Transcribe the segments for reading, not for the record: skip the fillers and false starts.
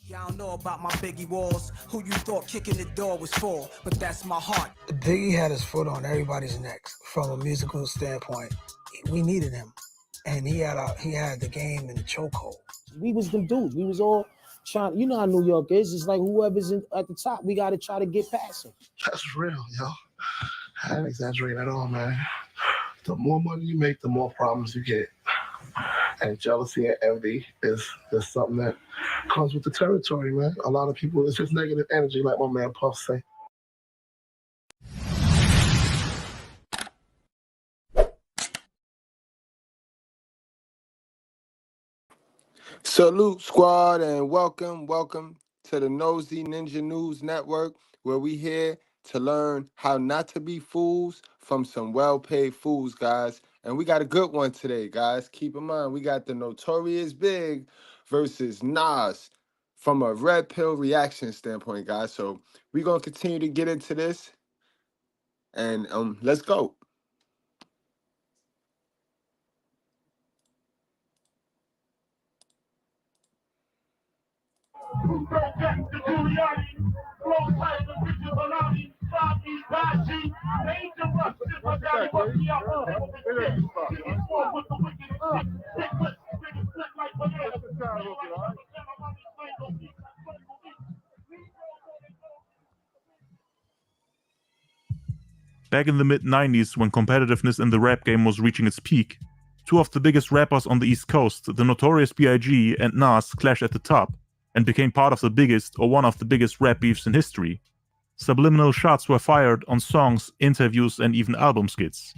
Y'all don't know about my Biggie walls. Who you thought kicking the door was for? But that's my heart. Biggie had his foot on everybody's necks from a musical standpoint. We needed him, and he had the game in the chokehold. We was them dudes. We was all trying. You know how New York is. It's like whoever's at the top, we got to try to get past them. That's real, yo. I ain't exaggerating at all, man. The more money you make, the more problems you get. And jealousy and envy is something that comes with the territory, man. A lot of people, it's just negative energy, like my man Puff say. Salute, squad, and welcome to the Nosy Ninja News Network, where we here to learn how not to be fools from some well-paid fools, guys. And we got a good one today, guys. Keep in mind, we got the Notorious B.I.G versus Nas from a red pill reaction standpoint, guys. So we're going to continue to get into this, and let's go. Back in the mid-90s, when competitiveness in the rap game was reaching its peak, two of the biggest rappers on the East Coast, the Notorious B.I.G. and Nas, clashed at the top, and became part of the biggest or one of the biggest rap beefs in history. Subliminal shots were fired on songs, interviews, and even album skits.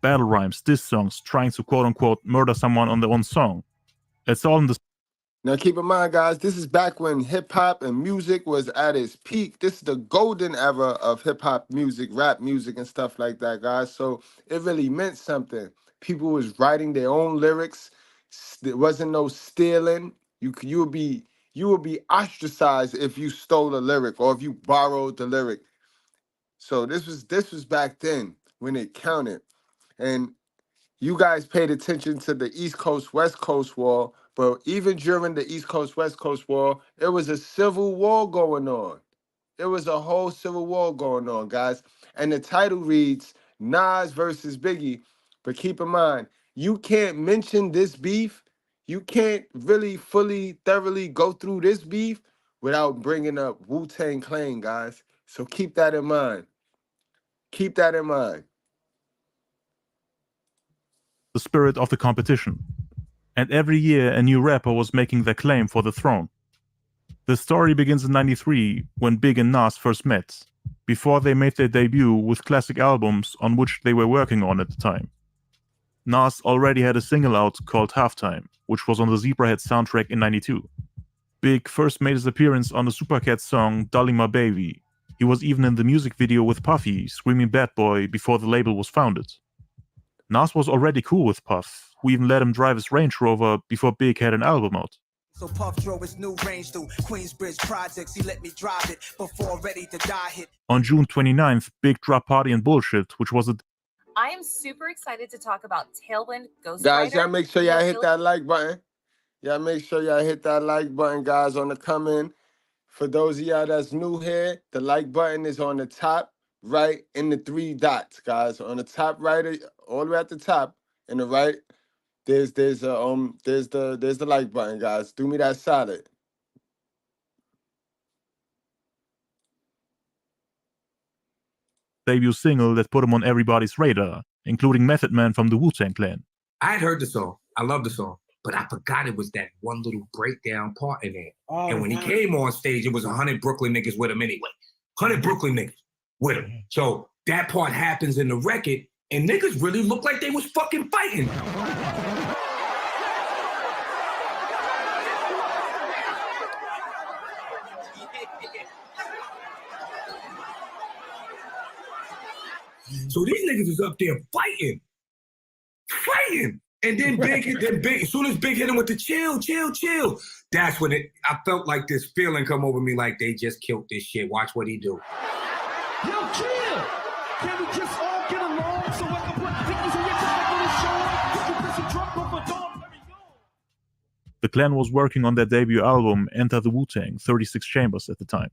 Battle rhymes, diss songs, trying to quote-unquote murder someone on their own song. It's all in the... Now keep in mind, guys, this is back when hip-hop and music was at its peak. This is the golden era of hip-hop music, rap music, and stuff like that, guys. So it really meant something. People was writing their own lyrics. There wasn't no stealing. You would be ostracized if you stole a lyric or if you borrowed the lyric. So this was back then when it counted. And you guys paid attention to the East Coast, West Coast war, but even during the East Coast, West Coast war, it was a civil war going on. It was a whole civil war going on, guys. And the title reads Nas versus Biggie. But keep in mind, you can't mention this beef. You can't really fully, thoroughly go through this beef without bringing up Wu-Tang Clan, guys. So keep that in mind. Keep that in mind. The spirit of the competition. And every year a new rapper was making their claim for the throne. The story begins in '93 when Big and Nas first met, before they made their debut with classic albums on which they were working on at the time. Nas already had a single out called Halftime, which was on the Zebrahead soundtrack in '92. Big first made his appearance on the Supercat song Darling My Baby. He was even in the music video with Puffy, screaming Bad Boy, before the label was founded. Nas was already cool with Puff, who even let him drive his Range Rover before Big had an album out. So Puff drove his new Range through Queensbridge projects. He let me drive it before Ready to Die hit. On June 29th, Big dropped Party and Bullshit, which was a... I am super excited to talk about Tailwind Ghost Guys, Rider. y'all make sure y'all hit that like button. Y'all make sure y'all hit that like button, guys, on the come in. For those of y'all that's new here, the like button is on the top right in the 3 dots, guys. On the top right, all the way at the top, in the right, there's the like button, guys. Do me that solid. debut single that put him on everybody's radar, including Method Man from the Wu-Tang Clan. I had heard the song. I love the song. But I forgot it was that one little breakdown part in it. Oh, and when he came on stage, it was 100 Brooklyn niggas with him anyway. 100 Brooklyn niggas with him. So that part happens in the record, and niggas really look like they was fucking fighting. So these niggas is up there fighting. And then Big, as soon as Big hit him with the chill, that's when I felt like this feeling come over me like they just killed this shit. Watch what he do. Yo, chill! Can we just all get along so I can put pictures in your on the show? You can put some drunk over dog. The clan was working on their debut album Enter the Wu-Tang 36 Chambers at the time.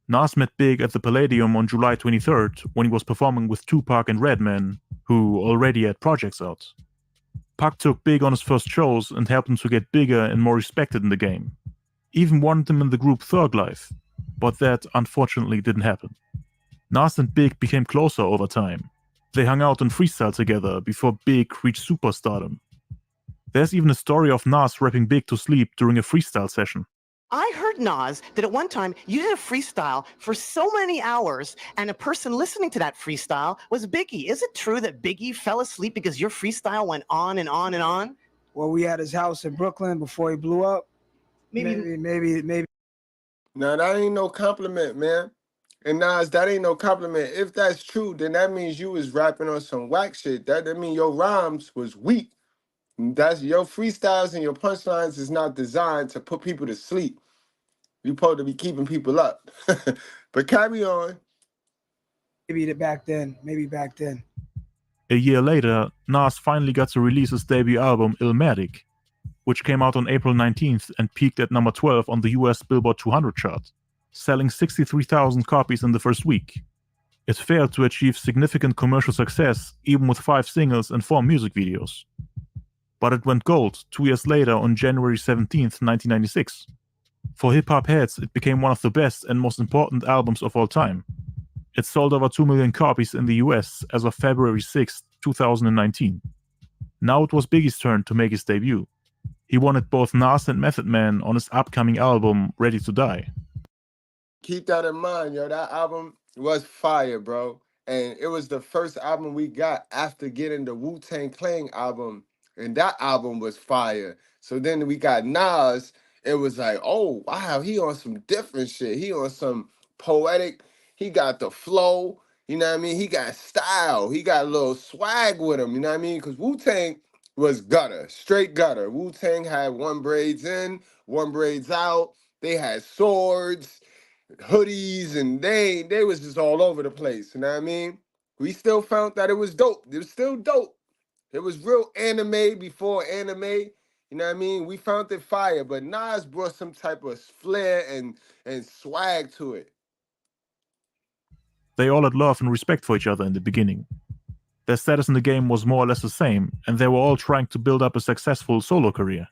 Nas met Big at the Palladium on July 23rd when he was performing with Tupac and Redman, who already had projects out. Pac took Big on his first shows and helped him to get bigger and more respected in the game. Even wanted him in the group Thug Life, but that unfortunately didn't happen. Nas and Big became closer over time. They hung out and freestyle together before Big reached superstardom. There's even a story of Nas rapping Big to sleep during a freestyle session. I heard, Nas, that at one time you did a freestyle for so many hours, and a person listening to that freestyle was Biggie. Is it true that Biggie fell asleep because your freestyle went on and on and on? Well, we had his house in Brooklyn before he blew up. Maybe. Now, that ain't no compliment, man. And Nas, that ain't no compliment. If that's true, then that means you was rapping on some whack shit. That mean your rhymes was weak. That's your freestyles and your punchlines is not designed to put people to sleep. You're supposed to be keeping people up. But carry on. Maybe back then. A year later, Nas finally got to release his debut album Illmatic, which came out on April 19th and peaked at number 12 on the US Billboard 200 chart, selling 63,000 copies in the first week. It failed to achieve significant commercial success even with 5 singles and 4 music videos. But it went gold 2 years later on January 17th, 1996. For hip-hop heads, it became one of the best and most important albums of all time. It sold over 2 million copies in the US as of February 6, 2019. Now it was Biggie's turn to make his debut. He wanted both Nas and Method Man on his upcoming album Ready to Die. Keep that in mind, yo. That album was fire, bro. And it was the first album we got after getting the Wu-Tang Clan album. And that album was fire. So then we got Nas. It was like, oh, wow, he on some different shit. He on some poetic. He got the flow. You know what I mean? He got style. He got a little swag with him. You know what I mean? Because Wu-Tang was gutter, straight gutter. Wu-Tang had 1 braids in, 1 braids out. They had swords, hoodies, and they was just all over the place. You know what I mean? We still found that it was dope. It was still dope. It was real anime before anime. You know what I mean? We found it fire, but Nas brought some type of flair and swag to it. They all had love and respect for each other in the beginning. Their status in the game was more or less the same, and they were all trying to build up a successful solo career.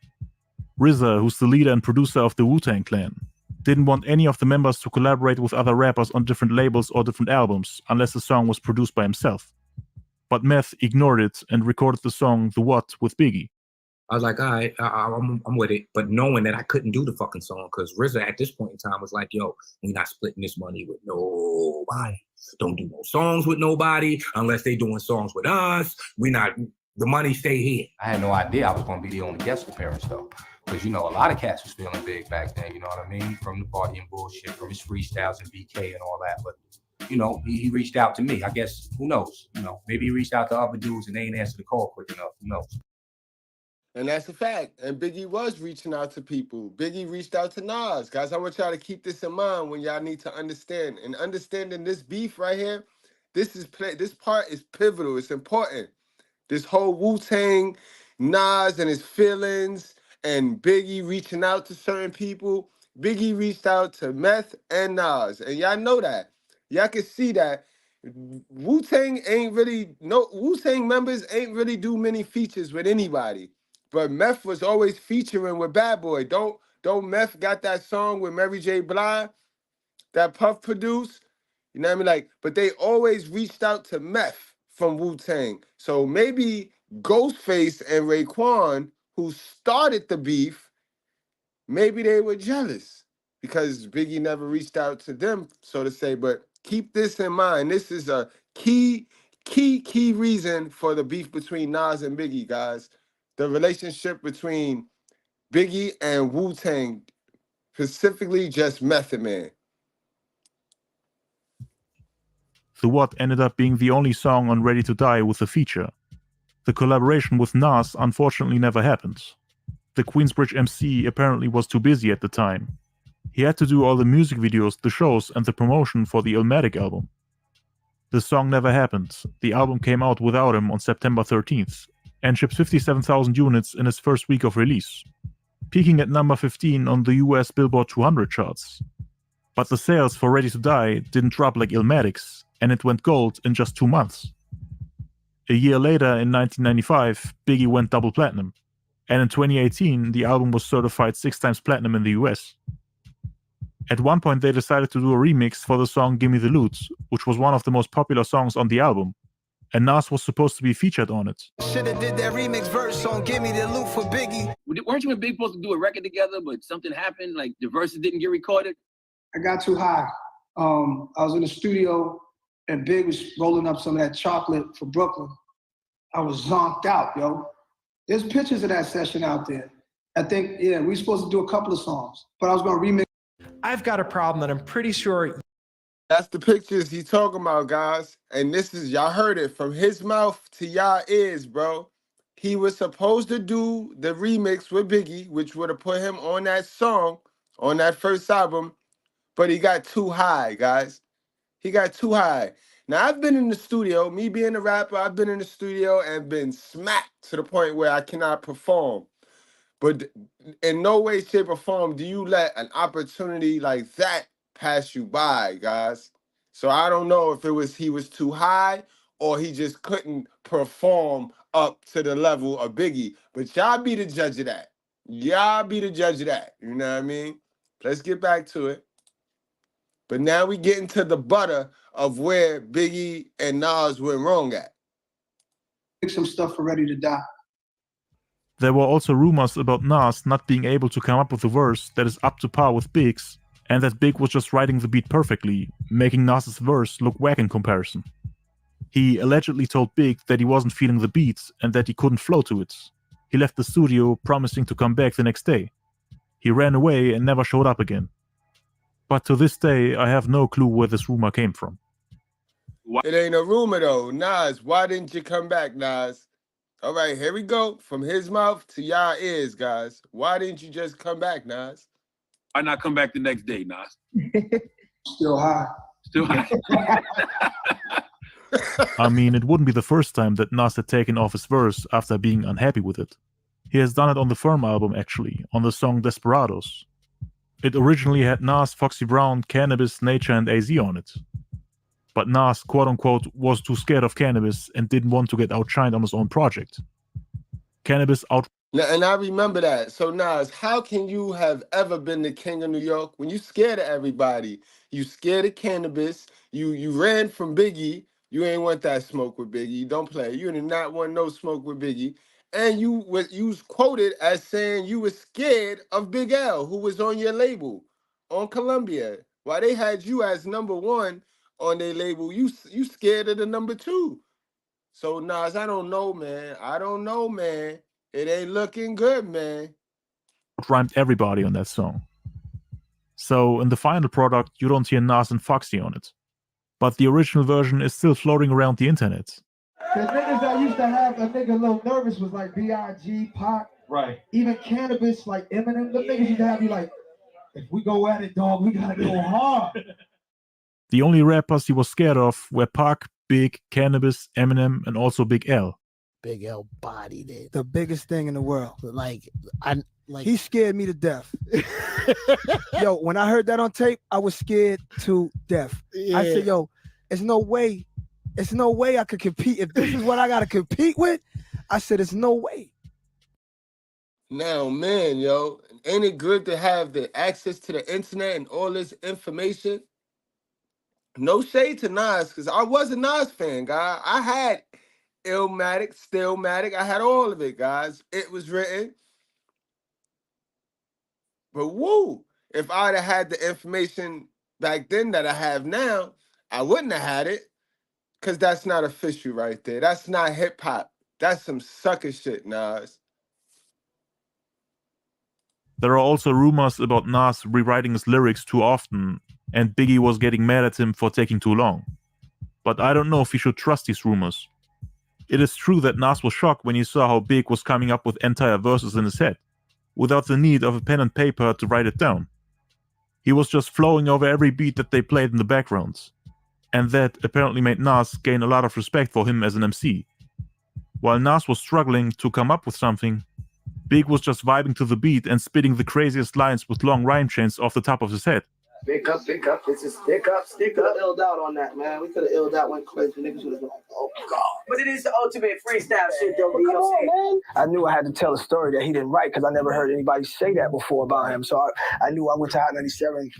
RZA, who's the leader and producer of the Wu-Tang Clan, didn't want any of the members to collaborate with other rappers on different labels or different albums unless the song was produced by himself. But Meth ignored it and recorded the song The What with Biggie. I was like, all right, I'm with it. But knowing that I couldn't do the fucking song, because RZA at this point in time was like, yo, we're not splitting this money with nobody. Don't do no songs with nobody unless they doing songs with us. The money stay here. I had no idea I was going to be the only guest appearance, though. Because, a lot of cats was feeling big back then, you know what I mean? From the party and bullshit, from his freestyles and BK and all that. But, he reached out to me. I guess, who knows? Maybe he reached out to other dudes and they ain't answered the call quick enough. Who knows? And that's a fact. And Biggie was reaching out to people. Biggie reached out to Nas. Guys, I want y'all to keep this in mind when y'all need to understand. And understanding this beef right here, this part is pivotal. It's important. This whole Wu-Tang, Nas and his feelings, and Biggie reaching out to certain people. Biggie reached out to Meth and Nas. And y'all know that. Y'all can see that. Wu-Tang members ain't really do many features with anybody. But Meth was always featuring with Bad Boy. Don't Meth got that song with Mary J. Blige that Puff produced? You know what I mean? But they always reached out to Meth from Wu-Tang. So maybe Ghostface and Raekwon, who started the beef, maybe they were jealous because Biggie never reached out to them, so to say. But keep this in mind. This is a key reason for the beef between Nas and Biggie, guys. The relationship between Biggie and Wu-Tang, specifically just Method Man. The What ended up being the only song on Ready to Die with a feature. The collaboration with Nas unfortunately never happened. The Queensbridge MC apparently was too busy at the time. He had to do all the music videos, the shows, and the promotion for the Illmatic album. The song never happened. The album came out without him on September 13th, and shipped 57,000 units in its first week of release. peaking at number 15 on the US Billboard 200 charts. But the sales for Ready to Die didn't drop like Illmatic's, and it went gold in just 2 months. A year later, in 1995, Biggie went double platinum, and in 2018, the album was certified 6 times platinum in the US. At one point, they decided to do a remix for the song Gimme the Loot, which was one of the most popular songs on the album, and Nas was supposed to be featured on it. Shoulda did that remix verse on Gimme the Loot for Biggie. Weren't you and Big supposed to do a record together, but something happened, like the verses didn't get recorded? I got too high. I was in the studio and Big was rolling up some of that chocolate for Brooklyn. I was zonked out, yo. There's pictures of that session out there. I think, yeah, we were supposed to do a couple of songs, but I was gonna remix. I've got a problem that I'm pretty sure. That's the pictures he's talking about, guys. And this is, y'all heard it from his mouth to y'all ears, bro. He was supposed to do the remix with Biggie, which would have put him on that song, on that first album, but he got too high, guys. He got too high. Now, I've been in the studio, me being a rapper, I've been in the studio and been smacked to the point where I cannot perform. But in no way, shape, or form do you let an opportunity like that pass you by, guys. So I don't know if it was he was too high or he just couldn't perform up to the level of Biggie. But y'all be the judge of that. Y'all be the judge of that. You know what I mean? Let's get back to it. But now we get into the butter of where Biggie and Nas went wrong at. Some stuff for Ready to Die. There were also rumors about Nas not being able to come up with a verse that is up to par with Big's, and that Big was just writing the beat perfectly, making Nas's verse look whack in comparison. He allegedly told Big that he wasn't feeling the beats and that he couldn't flow to it. He left the studio, promising to come back the next day. He ran away and never showed up again. But to this day, I have no clue where this rumor came from. It ain't a rumor though. Nas, why didn't you come back, Nas? All right, here we go. From his mouth to y'all ears, guys. Why didn't you just come back, Nas? Why not come back the next day, Nas? Still high. Still high. I mean, it wouldn't be the first time that Nas had taken off his verse after being unhappy with it. He has done it on the Firm album, actually, on the song Desperados. It originally had Nas, Foxy Brown, Cannabis, Nature, and AZ on it. But Nas, quote-unquote, was too scared of Cannabis and didn't want to get outshined on his own project. Cannabis out... And I remember that. So Nas, how can you have ever been the king of New York when you scared of everybody? You scared of Cannabis. You ran from Biggie. You ain't want that smoke with Biggie. Don't play. You did not want no smoke with Biggie. And you was quoted as saying you were scared of Big L, who was on your label, on Columbia. While they had you as #1 on their label, you scared of the #2. So Nas, I don't know, man. I don't know, man. It ain't looking good, man. Rhymed everybody on that song. So in the final product, you don't hear Nas and Foxy on it. But the original version is still floating around the internet. The niggas that used to have a nigga a little nervous was like B.I.G, Pac, Right. even Cannabis, like Eminem. Them niggas used to have you like, if we go at it, dog, we gotta go hard. The only rappers he was scared of were Pac, Big, Cannabis, Eminem, and also Big L. Big L bodied it. The biggest thing in the world. Like He scared me to death. Yo, when I heard that on tape, I was scared to death. Yeah. I said, yo, there's no way I could compete. If this is what I gotta compete with, I said, there's no way. Now, man, yo, ain't it good to have the access to the internet and all this information? No shade to Nas, because I was a Nas fan, guy. I had Illmatic, Stillmatic. I had all of it, guys. It was written. But woo, if I'd have had the information back then that I have now, I wouldn't have had it. Because that's not official right there. That's not hip-hop. That's some sucker shit, Nas. There are also rumors about Nas rewriting his lyrics too often, and Biggie was getting mad at him for taking too long. But I don't know if we should trust these rumors. It is true that Nas was shocked when he saw how Big was coming up with entire verses in his head, without the need of a pen and paper to write it down. He was just flowing over every beat that they played in the backgrounds. And that apparently made Nas gain a lot of respect for him as an MC. While Nas was struggling to come up with something, Big was just vibing to the beat and spitting the craziest lines with long rhyme chains off the top of his head. Stick up, it's a stick up. We could have illed out on that, man. We could have illed out when crazy niggas would have been like, oh God. But it is the ultimate freestyle shit, though. Come on, man. I knew I had to tell a story that he didn't write because I never heard anybody say that before about him. So I knew I went to Hot 97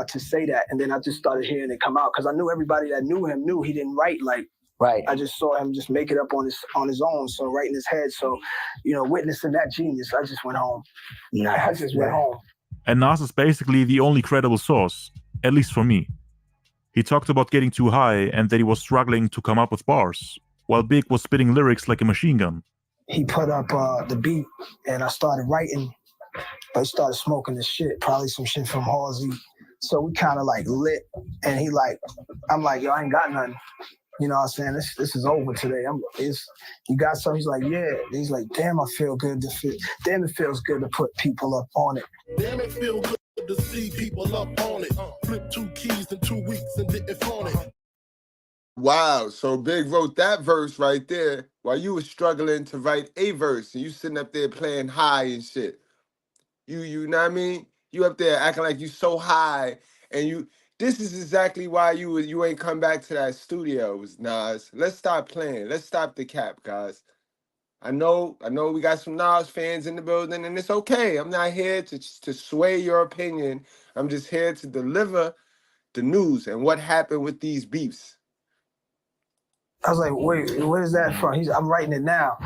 to say that, and then I just started hearing it come out because I knew everybody that knew him knew he didn't write like. Right. I just saw him just make it up on his own, so right in his head. So, witnessing that genius, I just went home. I just went home. And Nas is basically the only credible source, at least for me. He talked about getting too high and that he was struggling to come up with bars, while Big was spitting lyrics like a machine gun. He put up the beat, and I started writing. I started smoking this shit, probably some shit from Halsey. So we kind of like lit, and I'm like, yo, I ain't got nothing. You know what I'm saying? This is over today. You got something? He's like, yeah. He's like, damn, I feel good to fit. Damn, it feels good to put people up on it. Damn, it feel good to see people up on it. Flip 2 keys in 2 weeks and didn't phone it. Wow, so Big wrote that verse right there while you were struggling to write a verse and you sitting up there playing high and shit. You know what I mean? You up there acting like you so high and this is exactly why you ain't come back to that studio, Nas. Let's stop playing. Let's stop the cap, guys. I know we got some Nas fans in the building, and it's okay. I'm not here to sway your opinion. I'm just here to deliver the news and what happened with these beefs. I was like, wait, where is that from? I'm writing it now.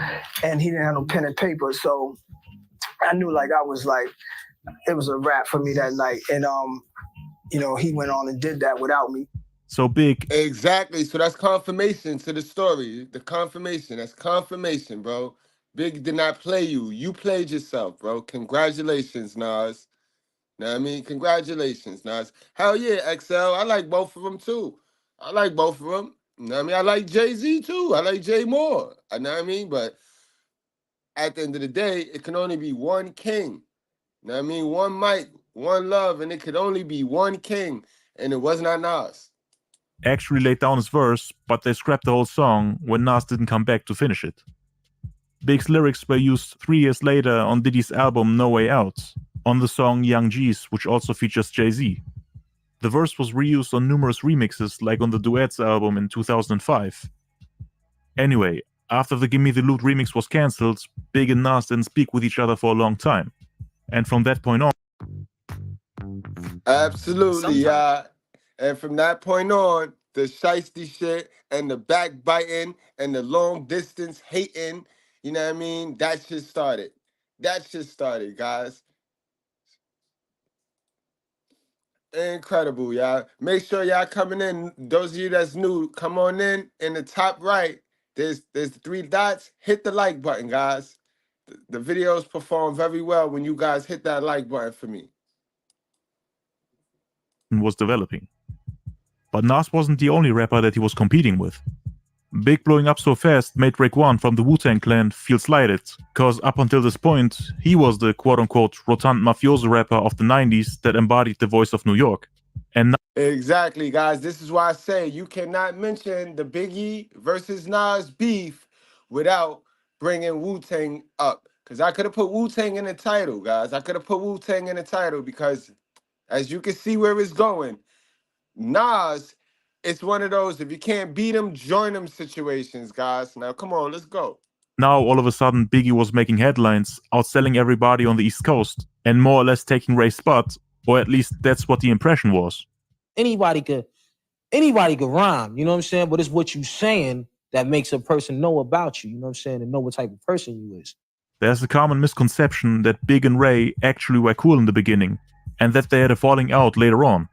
And he didn't have no pen and paper, so I knew it was a wrap for me that night. And he went on and did that without me. So Big. Exactly. So that's confirmation to the story. The confirmation. That's confirmation, bro. Big did not play you. You played yourself, bro. Congratulations, Nas. Know what I mean? Congratulations, Nas. Hell yeah, XL. I like both of them, too. I like both of them. You know what I mean? I like Jay-Z, too. I like Jay more. You know what I mean? But at the end of the day, it can only be one king. You know what I mean? One mic, one love, and it could only be one king, and it was not Nas. Actually laid down his verse, but they scrapped the whole song when Nas didn't come back to finish it. Big's lyrics were used 3 years later on Diddy's album No Way Out, on the song Young G's, which also features Jay-Z. The verse was reused on numerous remixes, like on the Duets album in 2005. Anyway, after the Gimme the Loot remix was cancelled, Big and Nas didn't speak with each other for a long time. And from that point on... Absolutely, yeah. And from that point on, the shiesty shit and the backbiting and the long distance hating, you know what I mean? That shit started. That shit started, guys. Incredible, y'all. Make sure y'all coming in. Those of you that's new, come on in the top right. There's the 3 dots. Hit the like button, guys. The videos perform very well when you guys hit that like button for me. Was developing. But Nas wasn't the only rapper that he was competing with. Big blowing up so fast made Raekwon from the Wu-Tang clan feel slighted, cause up until this point, he was the quote-unquote rotund mafioso rapper of the 90s that embodied the voice of New York. And exactly, guys. This is why I say you cannot mention the Biggie versus Nas beef without bringing Wu-Tang up. Because I could have put Wu-Tang in the title, guys. I could have put Wu-Tang in the title because, as you can see where it's going, Nas, it's one of those, if you can't beat him, join him situations, guys. Now, come on, let's go. Now, all of a sudden, Biggie was making headlines, outselling everybody on the East Coast, and more or less taking Ray's spot, or at least that's what the impression was. Anybody could rhyme, you know what I'm saying? But it's what you saying that makes a person know about you know what I'm saying, and know what type of person you is. There's a common misconception that Big and Ray actually were cool in the beginning, and that they had a falling out later on.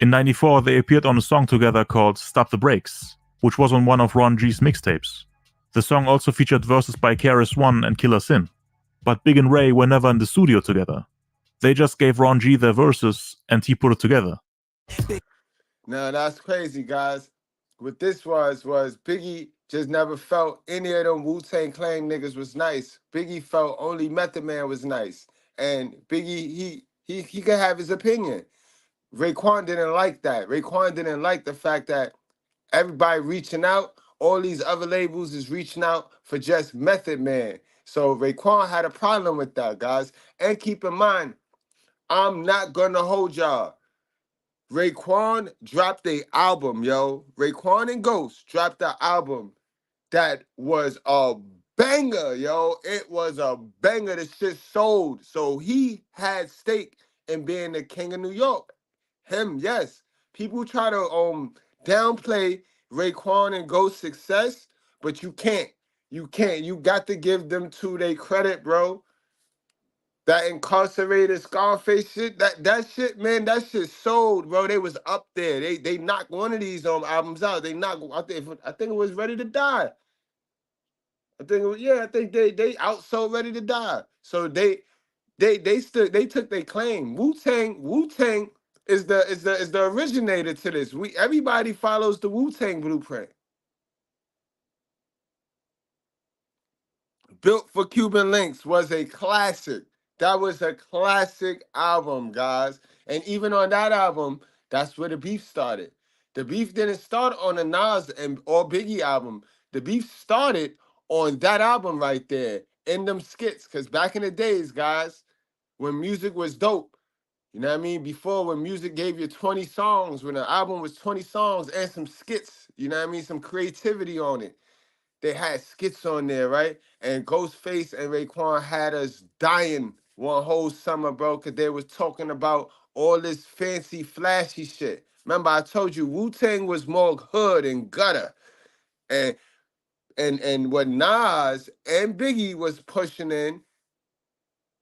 In '94, they appeared on a song together called Stop the Brakes, which was on one of Ron G's mixtapes. The song also featured verses by KRS-One and Killer Sin. But Big and Ray were never in the studio together. They just gave Ron G their verses, and he put it together. Now, that's crazy, guys. What this was Biggie just never felt any of them Wu-Tang Clan niggas was nice. Biggie felt only Method Man was nice. And Biggie, he could have his opinion. Raekwon didn't like that. Raekwon didn't like the fact that everybody reaching out, all these other labels is reaching out for just Method Man. So Raekwon had a problem with that, guys. And keep in mind, I'm not gonna hold y'all. Raekwon dropped a album, yo. Raekwon and Ghost dropped the album that was a banger, yo. It was a banger. The shit sold. So he had stake in being the king of New York. Him, yes. People try to downplay Raekwon and Ghost's success, but you can't. You can't. You got to give them two their credit, bro. That incarcerated Scarface shit, that shit, man, that shit sold, bro. They was up there. They knocked one of these albums out. They knocked. I think it was Ready to Die. I think it was, yeah. I think they outsold Ready to Die. So they took their claim. Wu-Tang is the originator to this. Everybody follows the Wu-Tang blueprint. Built for Cuban Links was a classic. That was a classic album, guys. And even on that album, that's where the beef started. The beef didn't start on the Nas or Biggie album. The beef started on that album right there, in them skits. Because back in the days, guys, when music was dope, you know what I mean? Before, when music gave you 20 songs, when the album was 20 songs and some skits, you know what I mean? Some creativity on it. They had skits on there, right? And Ghostface and Raekwon had us dying one whole summer, bro, because they was talking about all this fancy, flashy shit. Remember, I told you Wu-Tang was more hood and gutter. And what Nas and Biggie was pushing in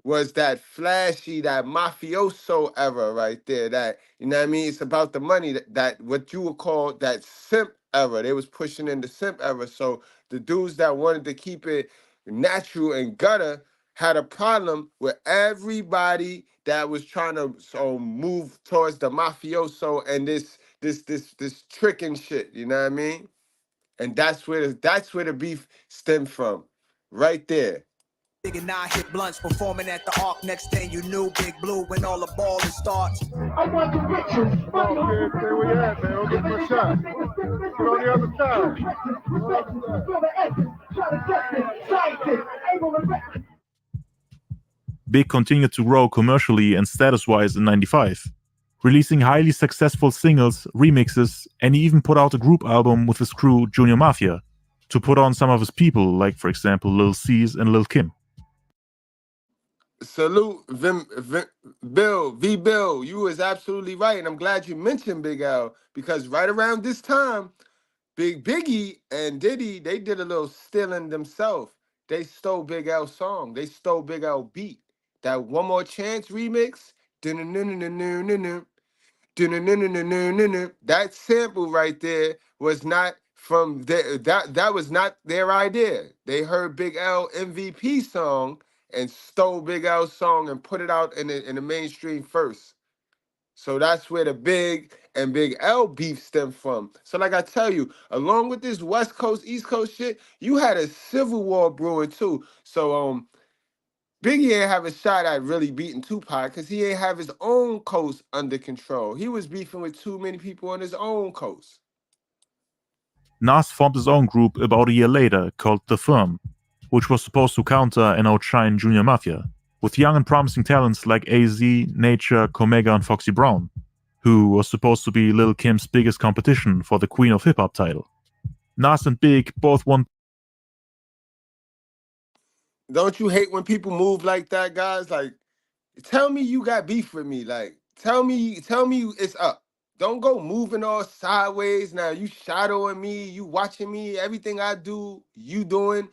was that flashy, that mafioso era right there. That, you know what I mean? It's about the money, that what you would call that simp era. They was pushing in the simp era. So the dudes that wanted to keep it natural and gutter had a problem with everybody that was trying to move towards the mafioso and this tricking shit. You know what I mean? And that's where the beef stemmed from, right there. Big and 9 hit blunts performing at the Arc. Next thing you knew, Big Blue when all the balling starts. I want the riches. Come on, kid, stay where you at, man. Don't give him a shot. Get on the other side. Big continued to grow commercially and status-wise in '95, releasing highly successful singles, remixes, and he even put out a group album with his crew Junior Mafia to put on some of his people, like for example Lil C's and Lil Kim. Salute, Bill. You was absolutely right, and I'm glad you mentioned Big L, because right around this time, Biggie and Diddy, they did a little stealing themselves. They stole Big L's song. They stole Big L beat. That One More Chance remix, that sample right there was not from that was not their idea. They heard Big L MVP song and stole Big L's song and put it out in the mainstream first. So that's where the Big and Big L beef stemmed from. So like I tell you, along with this West Coast, East Coast shit, you had a civil war brewing too. So Biggie ain't have a shot at really beating Tupac because he ain't have his own coast under control. He was beefing with too many people on his own coast. Nas formed his own group about a year later called The Firm, which was supposed to counter and outshine Junior Mafia, with young and promising talents like AZ, Nature, Comega, and Foxy Brown, who was supposed to be Lil Kim's biggest competition for the Queen of Hip Hop title. Nas and Big both won. Don't you hate when people move like that, guys? Like, tell me you got beef with me. Like, tell me it's up. Don't go moving all sideways. Now you shadowing me, you watching me, everything I do, you doing.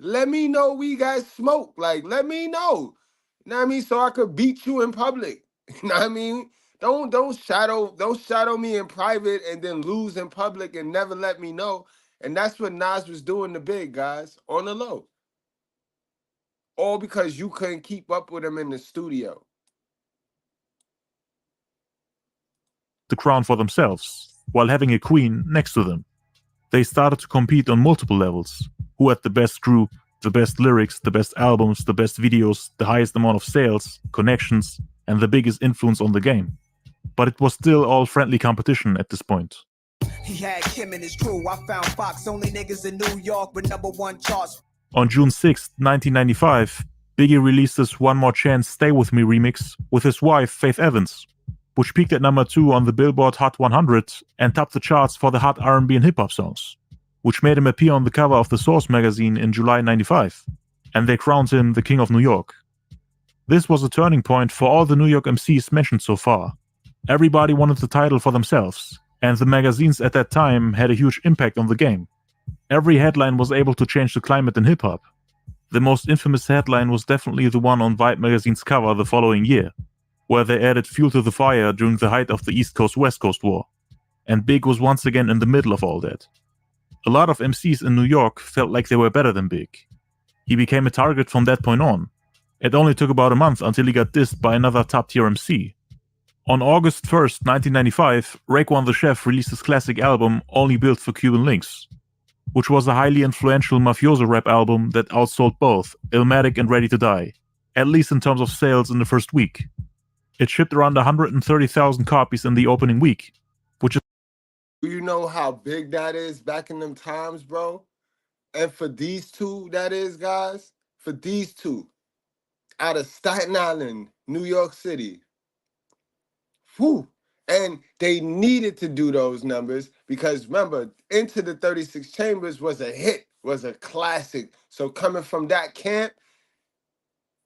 Let me know we got smoke. Like, let me know. You know what I mean? So I could beat you in public. You know what I mean? Don't shadow me in private and then lose in public and never let me know. And that's what Nas was doing to Big, guys, on the low. All because you couldn't keep up with him in the studio. The crown for themselves, while having a queen next to them. They started to compete on multiple levels. Who had the best group, the best lyrics, the best albums, the best videos, the highest amount of sales, connections, and the biggest influence on the game. But it was still all friendly competition at this point. He had Kim and his crew. I found Fox, only niggas in New York with #1 charts. On June 6, 1995, Biggie released his One More Chance Stay With Me remix with his wife Faith Evans, which peaked at number 2 on the Billboard Hot 100 and topped the charts for the hot R&B and hip-hop songs, which made him appear on the cover of the Source magazine in July 95, and they crowned him the King of New York. This was a turning point for all the New York MCs mentioned so far. Everybody wanted the title for themselves, and the magazines at that time had a huge impact on the game. Every headline was able to change the climate in hip-hop. The most infamous headline was definitely the one on Vibe magazine's cover the following year, where they added fuel to the fire during the height of the East Coast-West Coast War, and Big was once again in the middle of all that. A lot of MCs in New York felt like they were better than Big. He became a target from that point on. It only took about a month until he got dissed by another top-tier MC. On August 1st, 1995, Raekwon the Chef released his classic album Only Built for Cuban Links, which was a highly influential mafioso rap album that outsold both Illmatic and Ready to Die, at least in terms of sales in the first week. It shipped around 130,000 copies in the opening week, which is... Do you know how big that is back in them times, bro? And for these two, that is, guys, for these two, out of Staten Island, New York City, whew. And they needed to do those numbers because remember, Into the 36 Chambers was a hit, was a classic. So coming from that camp,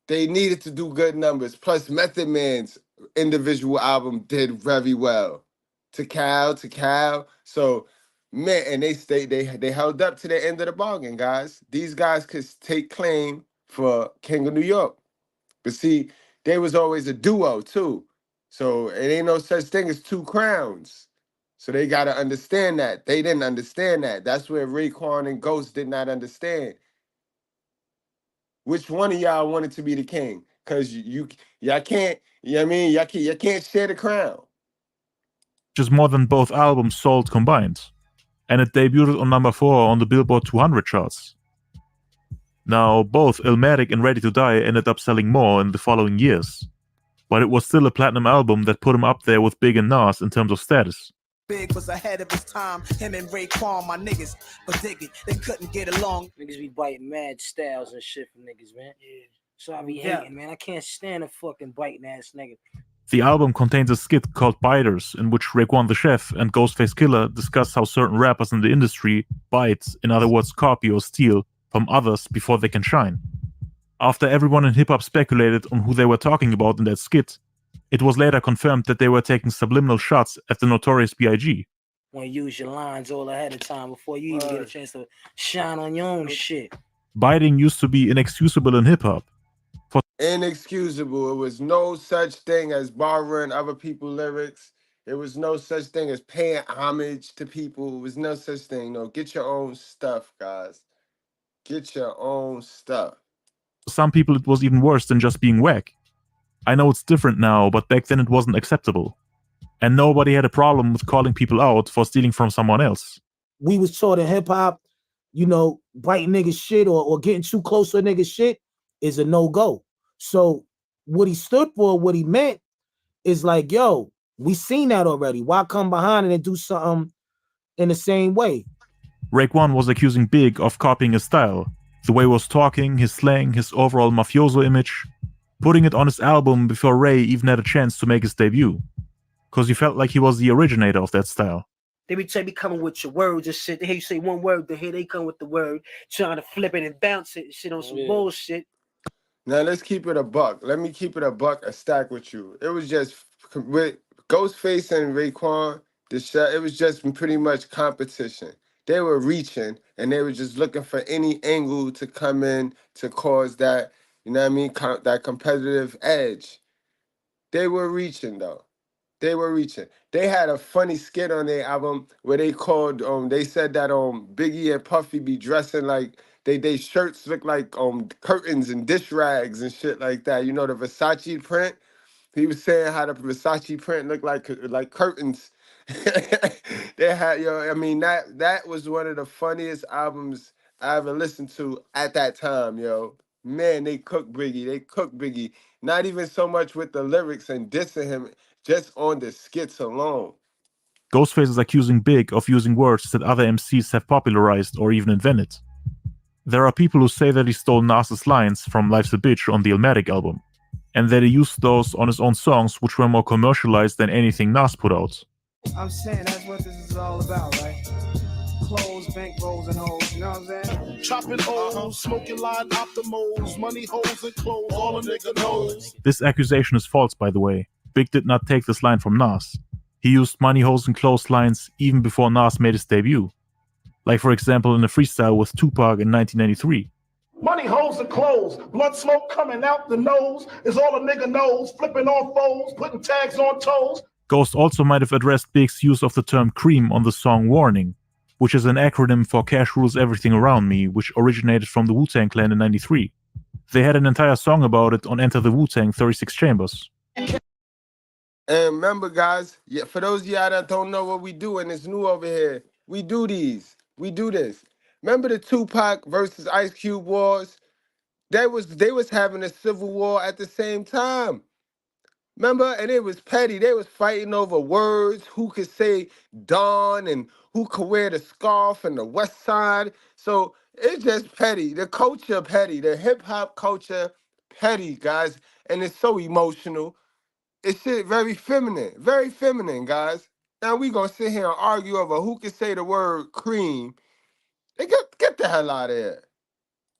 they needed to do good numbers. Plus Method Man's individual album did very well. To Cal. So man, and they held up to the end of the bargain, guys. These guys could take claim for King of New York. But see, they was always a duo too. So it ain't no such thing as two crowns. So they got to understand that. They didn't understand that. That's where Raekwon and Ghost did not understand. Which one of y'all wanted to be the king? Because y'all can't, you know what I mean? Y'all can't share the crown. Just more than both albums sold combined, and it debuted on number 4 on the Billboard 200 charts. Now, both Illmatic and Ready to Die ended up selling more in the following years, but it was still a platinum album that put him up there with Big and Nas in terms of status. Big was ahead of his time, him and Raekwon, my niggas, but dig it, they couldn't get along. Niggas be biting mad styles and shit from niggas, man. Yeah. So I be hating, man. I can't stand a fucking biting ass nigga. The album contains a skit called Biters, in which Raekwon the Chef and Ghostface Killah discuss how certain rappers in the industry bite, in other words copy or steal, from others before they can shine. After everyone in hip-hop speculated on who they were talking about in that skit, it was later confirmed that they were taking subliminal shots at the Notorious B.I.G. Want to use your lines all ahead of time before you even get a chance to shine on your own shit. Biting used to be inexcusable in hip-hop. Inexcusable. It was no such thing as borrowing other people's lyrics. It was no such thing as paying homage to people. It was no such thing. No, get your own stuff, guys. Get your own stuff. For some people, it was even worse than just being whack. I know it's different now, but back then it wasn't acceptable. And nobody had a problem with calling people out for stealing from someone else. We was taught in hip-hop, you know, biting niggas shit or getting too close to a nigga's shit is a no-go. So what he stood for, what he meant, is like, yo, we seen that already. Why come behind it and do something in the same way? Raekwon was accusing Big of copying his style, the way he was talking, his slang, his overall mafioso image, putting it on his album before Ray even had a chance to make his debut, because he felt like he was the originator of that style. They be coming with your words and shit. They hear you say one word, then here they come with the word, trying to flip it and bounce it and shit on some bullshit. Now let's keep it a buck. Let me keep it a buck, a stack with you. It was just with Ghostface and Raekwon, it was just pretty much competition. They were reaching and they were just looking for any angle to come in to cause that, you know what I mean, that competitive edge. They were reaching though. They were reaching. They had a funny skit on their album where they called, they said that Biggie and Puffy be dressing like, they shirts look like curtains and dish rags and shit like that. You know, the Versace print? He was saying how the Versace print looked like curtains. They had, I mean, that was one of the funniest albums I ever listened to at that time, yo. Man, they cooked Biggie. Not even so much with the lyrics and dissing him, just on the skits alone. Ghostface is accusing Big of using words that other MCs have popularized or even invented. There are people who say that he stole Nas's lines from Life's a Bitch on the Illmatic album, and that he used those on his own songs, which were more commercialized than anything Nas put out. I'm saying that's what this is all about, right? Clothes, bank rolls, and hoes, you know what I'm saying? Chopping O's, smoking line optimals, money holes and clothes, all a nigga knows. This accusation is false, by the way. Big did not take this line from Nas. He used money holes and clothes lines even before Nas made his debut. Like for example in a freestyle with Tupac in 1993. Money holes and clothes, blood smoke coming out the nose, is all a nigga knows, flipping on foes, putting tags on toes. Ghost also might have addressed Big's use of the term cream on the song Warning, which is an acronym for Cash Rules Everything Around Me, which originated from the Wu-Tang Clan in 93. They had an entire song about it on Enter the Wu-Tang 36 Chambers. And remember, guys, for those of y'all that don't know what we do and it's new over here, we do these. We do this. Remember the Tupac versus Ice Cube wars? They was having a civil war at the same time. Remember? And it was petty. They was fighting over words, who could say Dawn and who could wear the scarf and the West Side. So it's just petty. The culture petty. The hip-hop culture petty, guys. And it's so emotional. It's shit very feminine, guys. Now we gonna sit here and argue over who can say the word cream. Hey, get the hell out of here.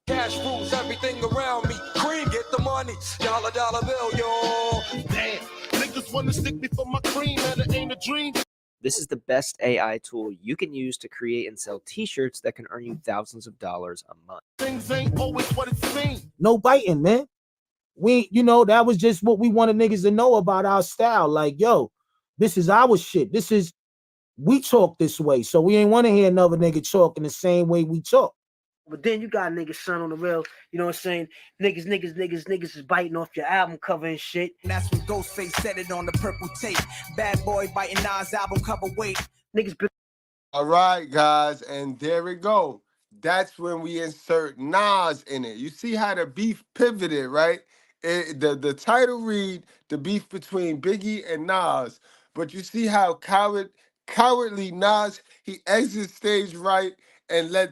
Cash rules everything around me. Cream, get the money. Dollar bill, yo. Damn, niggas wanna stick me for my cream and it ain't a dream. This is the best AI tool you can use to create and sell t-shirts that can earn you thousands of dollars a month. Things ain't always what it seems. No biting, man. That was just what we wanted niggas to know about our style. Like, yo, this is our shit. We talk this way. So we ain't want to hear another nigga talking the same way we talk. But then you got niggas, son, on the real, you know what I'm saying? Niggas is biting off your album cover and shit. And that's when Ghostface said it on the purple tape. Bad boy biting Nas album cover, wait. Niggas been... All right, guys, and there we go. That's when we insert Nas in it. You see how the beef pivoted, right? The title read, the beef between Biggie and Nas. But you see how cowardly Nas, he exits stage right and let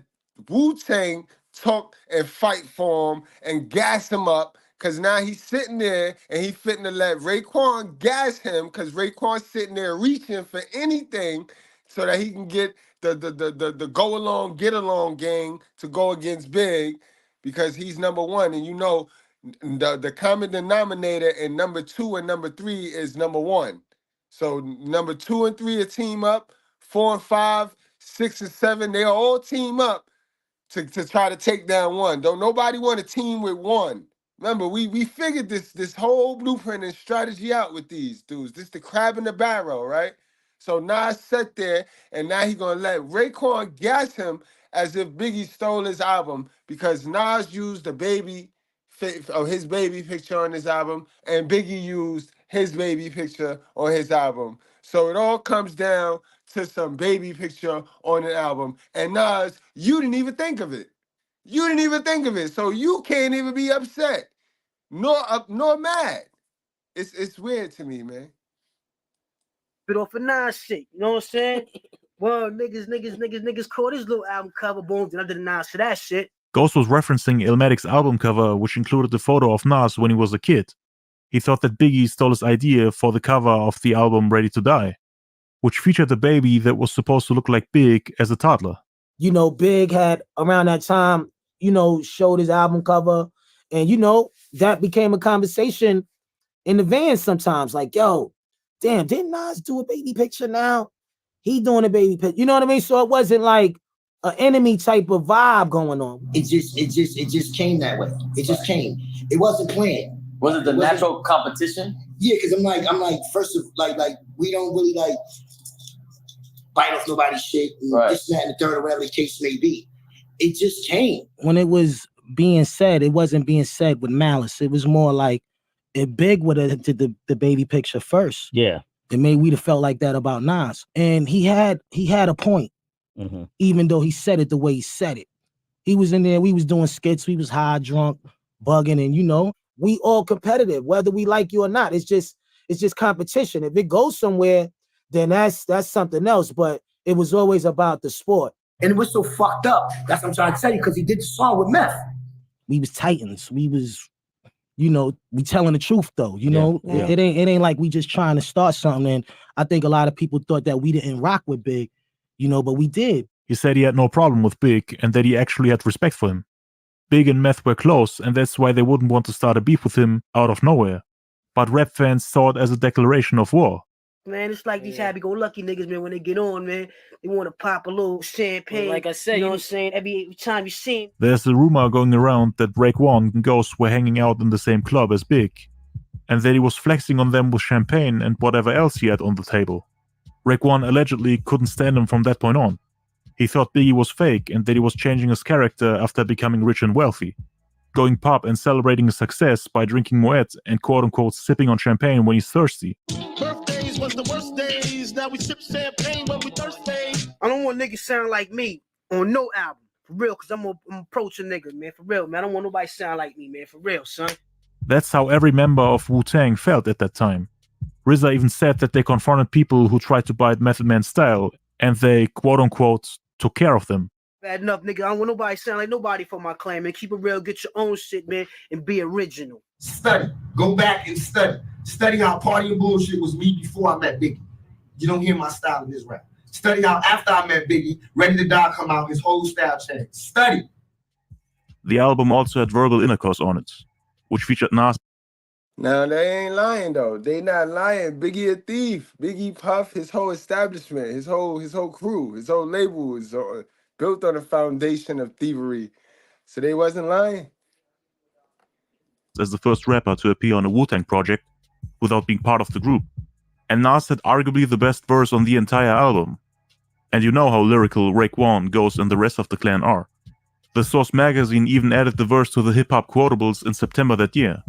Wu-Tang talk and fight for him and gas him up, because now he's sitting there and he fitting to let Raekwon gas him, because Raekwon's sitting there reaching for anything so that he can get the go along, get along gang to go against Big, because he's number one. And the common denominator in number 2 and number 3 is number 1. So number 2 and 3 are team up, 4 and 5, 6 and 7, they all team up to try to take down 1. Don't nobody want to team with 1. Remember, we figured this whole blueprint and strategy out with these dudes. This the crab in the barrel, right? So Nas sat there, and now he's gonna let Raekwon gas him as if Biggie stole his album, because Nas used the baby of his baby picture on his album, and Biggie used his baby picture on his album. So it all comes down to some baby picture on an album. And Nas, you didn't even think of it. You didn't even think of it. So you can't even be upset, nor mad. It's weird to me, man. Bit off of Nas shit, you know what I'm saying? Well, niggas caught his little album cover, boom, and I did a Nas for that shit. Ghost was referencing Illmatic's album cover, which included the photo of Nas when he was a kid. He thought that Biggie stole his idea for the cover of the album Ready to Die, which featured the baby that was supposed to look like Big as a toddler. Big had, around that time, showed his album cover, and, that became a conversation in the van sometimes. Like, yo, damn, didn't Nas do a baby picture now? He doing a baby picture. You know what I mean? So it wasn't like an enemy type of vibe going on. It just came that way. It just came. It wasn't planned. Was it the natural competition? Yeah, because I'm like, first of like we don't really like bite off nobody's shit and this, that, and the third, or whatever the case may be. It just came. When it was being said, it wasn't being said with malice. It was more like, if Big would have did the baby picture first, yeah, then maybe we'd have felt like that about Nas. And he had a point, even though he said it the way he said it. He was in there, we was doing skits, we was high, drunk, bugging, and we all competitive, whether we like you or not. It's just competition. If it goes somewhere, then that's something else. But it was always about the sport. And it was so fucked up. That's what I'm trying to tell you, because he did the song with Meth. We was titans. We was, you know, we telling the truth though. You know, it ain't like we just trying to start something. And I think a lot of people thought that we didn't rock with Big, you know, but we did. He said he had no problem with Big and that he actually had respect for him. Big and Meth were close, and that's why they wouldn't want to start a beef with him out of nowhere. But rap fans saw it as a declaration of war. Man, it's like these happy-go-lucky niggas, man, when they get on, man, they want to pop a little champagne. Like I said, you know what I'm saying? Every time you see him. There's a rumor going around that Raekwon and Ghost were hanging out in the same club as Big, and that he was flexing on them with champagne and whatever else he had on the table. Raekwon allegedly couldn't stand him from that point on. He thought Biggie was fake and that he was changing his character after becoming rich and wealthy, going pub and celebrating his success by drinking Moet and quote-unquote sipping on champagne when he's thirsty. Birthdays was the worst days. Now we sip champagne when we thirsty. I don't want niggas sound like me on no album. For real, because I'm approaching niggas, man. For real, man. I don't want nobody sound like me, man. For real, son. That's how every member of Wu-Tang felt at that time. RZA even said that they confronted people who tried to bite Method Man's style, and they quote-unquote took care of them. Bad enough, nigga. I don't want nobody sound like nobody for my clan, man. Keep it real, get your own shit, man, and be original. Study. Go back and study. Study how Party and Bullshit was me before I met Biggie. You don't hear my style in this rap. Study how after I met Biggie, Ready to Die come out, his whole style changed. Study. The album also had Verbal Intercourse on it, which featured Nas. Now they ain't lying though. They not lying. Biggie a thief. Biggie Puff, his whole establishment, his whole crew, his whole label is built on a foundation of thievery. So they wasn't lying. As the first rapper to appear on a Wu-Tang project without being part of the group. And Nas had arguably the best verse on the entire album. And you know how lyrical Raekwon, Ghost, and the rest of the clan are. The Source magazine even added the verse to the hip-hop quotables in September that year,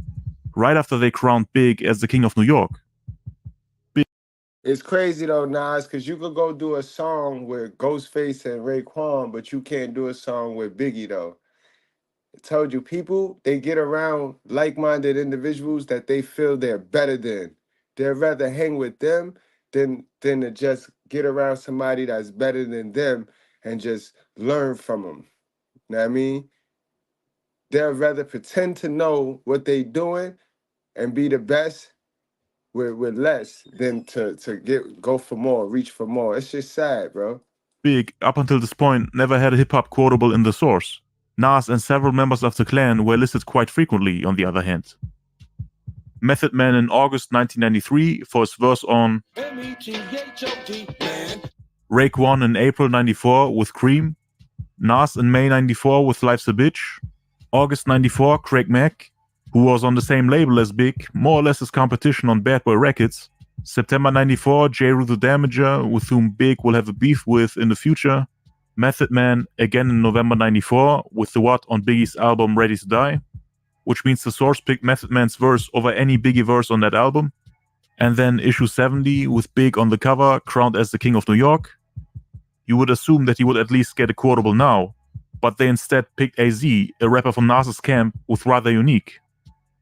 right after they crowned Big as the King of New York. It's crazy though, Nas, because you could go do a song with Ghostface and Raekwon, but you can't do a song with Biggie though. I told you, people, they get around like-minded individuals that they feel they're better than. They'd rather hang with them than to just get around somebody that's better than them and just learn from them. You know what I mean? They'd rather pretend to know what they doing and be the best with less than to go for more, reach for more. It's just sad, bro. Big, up until this point, never had a hip-hop quotable in the Source. Nas and several members of the clan were listed quite frequently, on the other hand. Method Man in August 1993 for his verse on Raekwon in April 94 with Cream, Nas in May 94 with Life's a Bitch, August 94 Craig Mack, who was on the same label as Big, more or less his competition on Bad Boy Records, September 94 J. Rue the Damager, with whom Big will have a beef with in the future, Method Man again in November 94 with The What on Biggie's album Ready to Die, which means the Source picked Method Man's verse over any Biggie verse on that album, and then issue 70 with Big on the cover, crowned as the King of New York. You would assume that he would at least get a quotable now, but they instead picked AZ, a rapper from Nas's camp, with Rather Unique.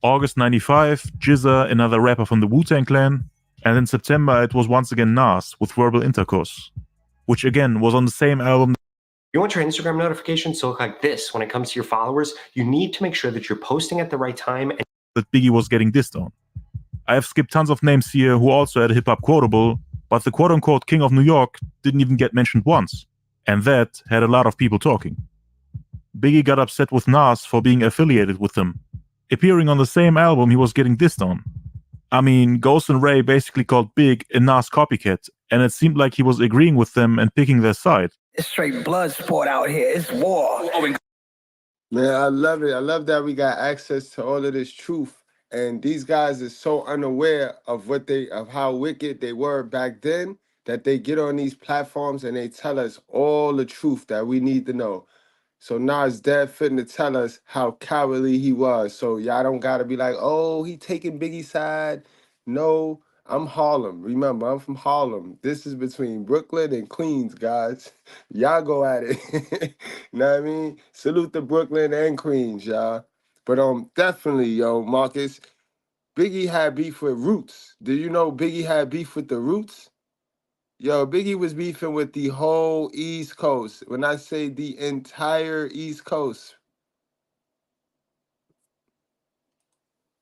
August 95, Jizza, another rapper from the Wu-Tang clan, and in September it was once again Nas with Verbal Intercourse, which again was on the same album. You want your Instagram notifications to look like this when it comes to your followers? You need to make sure that you're posting at the right time and that Biggie was getting dissed on. I have skipped tons of names here who also had a hip-hop quotable, but the quote-unquote King of New York didn't even get mentioned once, and that had a lot of people talking. Biggie got upset with Nas for being affiliated with them. Appearing on the same album he was getting dissed on. I mean, Ghost and Ray basically called Big a Nas copycat, and it seemed like he was agreeing with them and picking their side. It's straight blood sport out here. It's war. Man, I love it. I love that we got access to all of this truth. And these guys are so unaware of how wicked they were back then that they get on these platforms and they tell us all the truth that we need to know. So Nas dead fitting to tell us how cowardly he was. So y'all don't gotta be like, oh, he taking Biggie's side. No, I'm Harlem. Remember, I'm from Harlem. This is between Brooklyn and Queens, guys. Y'all go at it. You know what I mean? Salute to Brooklyn and Queens, y'all. But definitely, yo, Marcus, Biggie had beef with Roots. Did you know Biggie had beef with the Roots? Yo, Biggie was beefing with the whole East Coast. When I say the entire East Coast.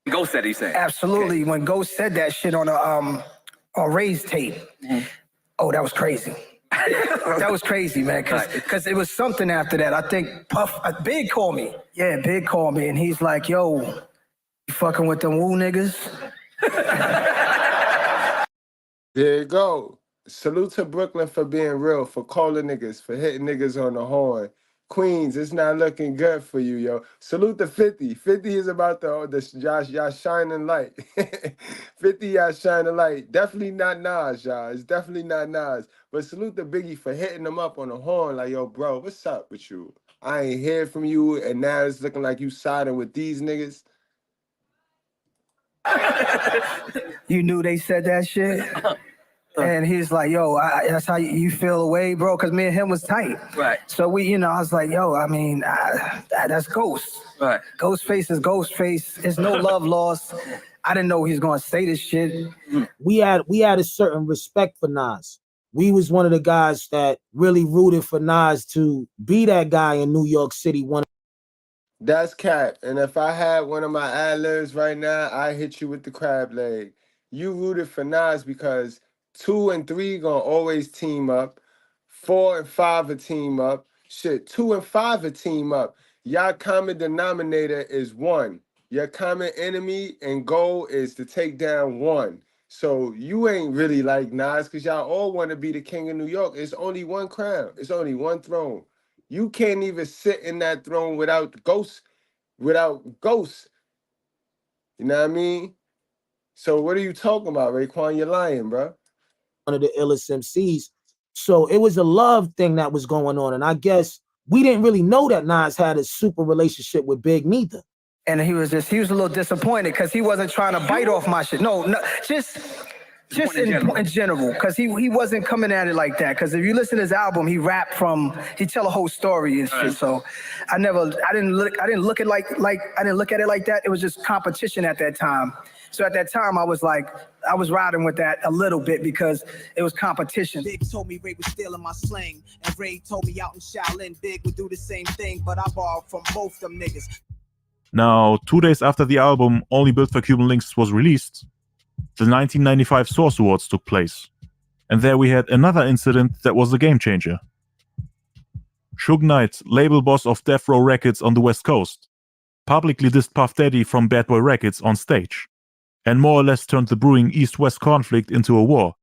Ghost said he said. Absolutely. When Ghost said that shit on a Ray's tape, oh, that was crazy. That was crazy, man, because it was something after that. I think Big called me. Yeah, Big called me, and he's like, yo, you fucking with them Wu niggas? There you go. Salute to Brooklyn for being real, for calling niggas, for hitting niggas on the horn. Queens, it's not looking good for you, yo. Salute to 50. 50 is about y'all shining light. 50, y'all shining light. Definitely not Nas, y'all. It's definitely not Nas. But salute to Biggie for hitting them up on the horn like, yo, bro, what's up with you? I ain't hear from you, and now it's looking like you siding with these niggas. You knew they said that shit? And he's like, yo, that's how you feel away, bro? Because me and him was tight. Right. So I was like, yo, I mean, that's Ghost. Right. Ghostface is Ghostface. There's no love lost. I didn't know he was going to say this shit. We had a certain respect for Nas. We was one of the guys that really rooted for Nas to be that guy in New York City. That's cap. And if I had one of my ad-libs right now, I hit you with the crab leg. You rooted for Nas because 2 and 3 gonna always team up. 4 and 5 a team up. Shit, 2 and 5 a team up. Y'all common denominator is 1. Your common enemy and goal is to take down 1. So you ain't really like Nas because y'all all want to be the king of New York. It's only one crown. It's only one throne. You can't even sit in that throne without ghosts. You know what I mean? So what are you talking about, Raekwon? You're lying, bro. One of the illest MCs. So it was a love thing that was going on. And I guess we didn't really know that Nas had a super relationship with Big neither. And he was a little disappointed because he wasn't trying to bite off my shit. No, just in general, because he wasn't coming at it like that. Because if you listen to his album, he tell a whole story and shit. So I didn't look at it like that. It was just competition at that time. So at that time, I was riding with that a little bit because it was competition. Big told me Ray was stealing my slang, and Ray told me out in Shaolin Big would do the same thing, but I borrowed from both them niggas. Now, 2 days after the album Only Built for Cuban Links was released, the 1995 Source Awards took place. And there we had another incident that was a game changer. Suge Knight, label boss of Death Row Records on the West Coast, publicly dissed Puff Daddy from Bad Boy Records on stage, and more or less turned the brewing East-West conflict into a war.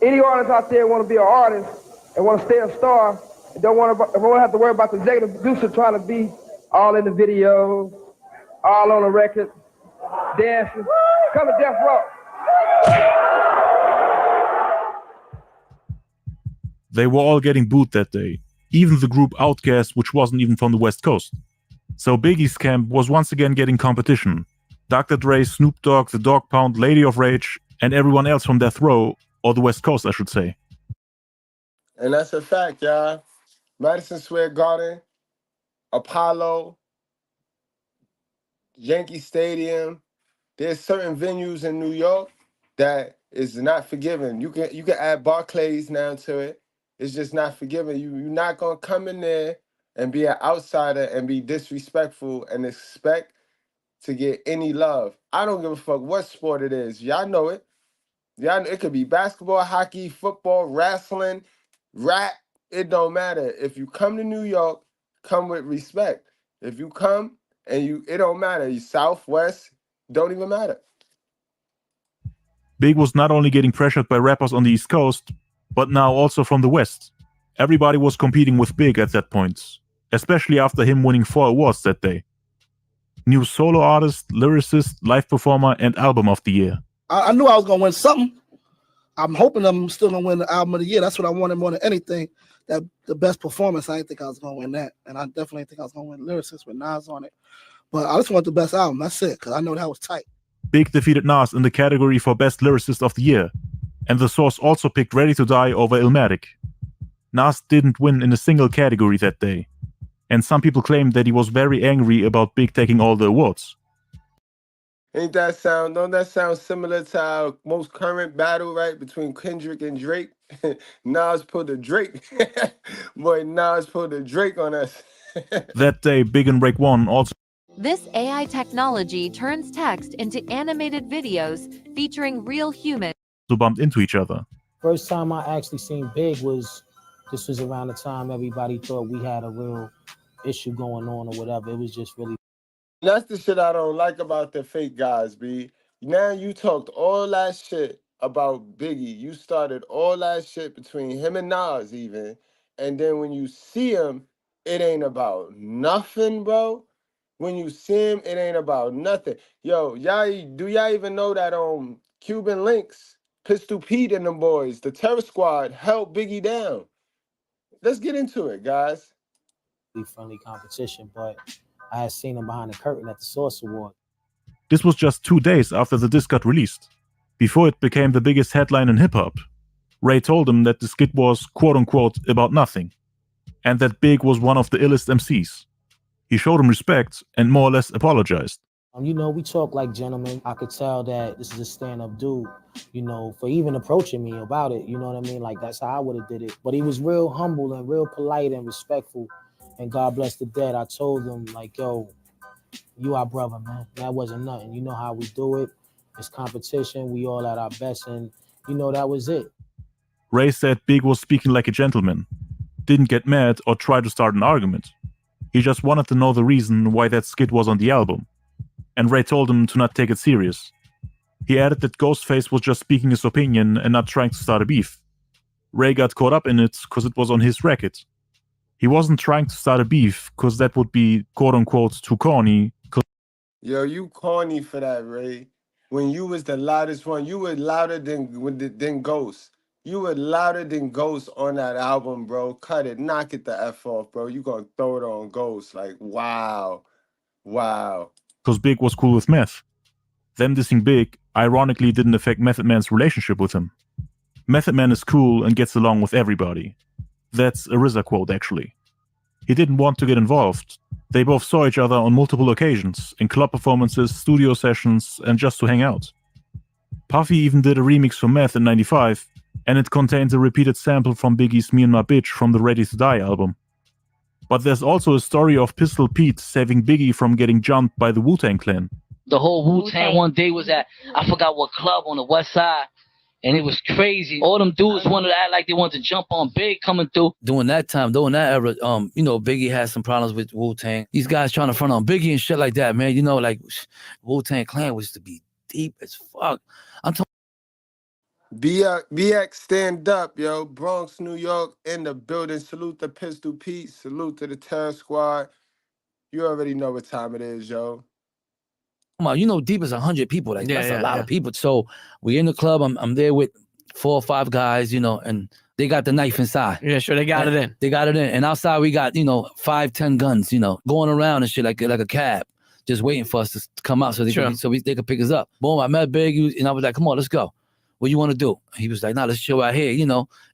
Any artist out there want to be an artist and want to stay a star and don't want to have to worry about the executive producer trying to be all in the video, all on the record, dancing. Come to Death Row. They were all getting booed that day, even the group Outkast, which wasn't even from the West Coast. So Biggie's camp was once again getting competition. Dr. Dre, Snoop Dogg, The Dogg Pound, Lady of Rage, and everyone else from Death Row, or the West Coast, I should say. And that's a fact, y'all. Madison Square Garden, Apollo, Yankee Stadium. There's certain venues in New York that is not forgiven. You can add Barclays now to it. It's just not forgiven. You're not gonna come in there and be an outsider and be disrespectful and expect to get any love. I don't give a fuck what sport it is. Y'all know it. Y'all know it could be basketball, hockey, football, wrestling, rap. It don't matter. If you come to New York, come with respect. If you come and it don't matter. You Southwest, don't even matter. Big was not only getting pressured by rappers on the East Coast, but now also from the West. Everybody was competing with Big at that point, especially after him winning 4 awards that day. New solo artist, lyricist, live performer, and album of the year. I knew I was going to win something. I'm hoping I'm still going to win the album of the year. That's what I wanted more than anything. That the best performance, I didn't think I was going to win that. And I definitely think I was going to win lyricist with Nas on it. But I just want the best album. That's it, because I know that was tight. Big defeated Nas in the category for Best Lyricist of the Year. And the Source also picked Ready to Die over Illmatic. Nas didn't win in a single category that day. And some people claim that he was very angry about Big taking all the awards. Ain't that sound? Don't that sound similar to our most current battle, right? Between Kendrick and Drake? Nas pulled a Drake. Boy, Nas pulled a Drake on us. That day, Big and Raekwon also This AI technology turns text into animated videos featuring real humans. bumped into each other. First time I actually seen Big was around the time everybody thought we had a real issue going on or whatever. It was just really. That's the shit I don't like about the fake guys, B. Now you talked all that shit about Biggie. You started all that shit between him and Nas even. And then when you see him, it ain't about nothing, bro. When you see him, it ain't about nothing. Yo, do y'all even know that Cuban Links, Pistol Pete and them boys, the Terror Squad held Biggie down? Let's get into it, guys. Friendly competition, but I had seen him behind the curtain at the Source Award. This was just 2 days after the disc got released, before it became the biggest headline in hip-hop. Ray told him that the skit was quote-unquote about nothing, and that Big was one of the illest MCs. He showed him respect and more or less apologized. You know, we talk like gentlemen. I could tell that this is a stand-up dude, you know, for even approaching me about it, you know what I mean? Like, that's how I would have did it. But he was real humble and real polite and respectful. And God bless the dead. I told him, like, yo, you our brother, man. That wasn't nothing. You know how we do it. It's competition. We all at our best. And, you know, that was it. Ray said Big was speaking like a gentleman, didn't get mad or try to start an argument. He just wanted to know the reason why that skit was on the album. And Ray told him to not take it serious. He added that Ghostface was just speaking his opinion and not trying to start a beef. Ray got caught up in it because it was on his record. He wasn't trying to start a beef because that would be quote-unquote too corny. Yo, you corny for that, Ray. When you was the loudest one, you were louder than Ghost. You were louder than Ghost on that album, bro. Cut it. Knock it the F off, bro. You gonna throw it on Ghost. Like, wow. Wow. Because Big was cool with Meth. Them dissing Big ironically didn't affect Method Man's relationship with him. Method Man is cool and gets along with everybody. That's a RZA quote, actually. He didn't want to get involved. They both saw each other on multiple occasions, in club performances, studio sessions, and just to hang out. Puffy even did a remix for Meth in '95, and it contains a repeated sample from Biggie's Me and My Bitch from the Ready to Die album. But there's also a story of Pistol Pete saving Biggie from getting jumped by the Wu-Tang Clan. The whole Wu-Tang one day was at, I forgot what club on the west side. And it was crazy. All them dudes wanted to act like they wanted to jump on Big coming through. During that era, you know, Biggie had some problems with Wu-Tang. These guys trying to front on Biggie and shit like that, man. You know, like Wu-Tang Clan was to be deep as fuck. I'm talking. BX, stand up, yo. Bronx, New York, in the building. Salute the Pistol Pete. Salute to the Terror Squad. You already know what time it is, yo. You know, deep as 100 people. Like that's a lot of people. So we in the club. I'm there with 4 or 5 guys, you know, and they got the knife inside. Yeah, sure, they got it in. They got it in, and outside we got 5, 10 guns, going around and shit like a cab, just waiting for us to come out so they could pick us up. Boom, I met Big, and I was like, come on, let's go. What you want to do? He was like, nah, let's chill out here.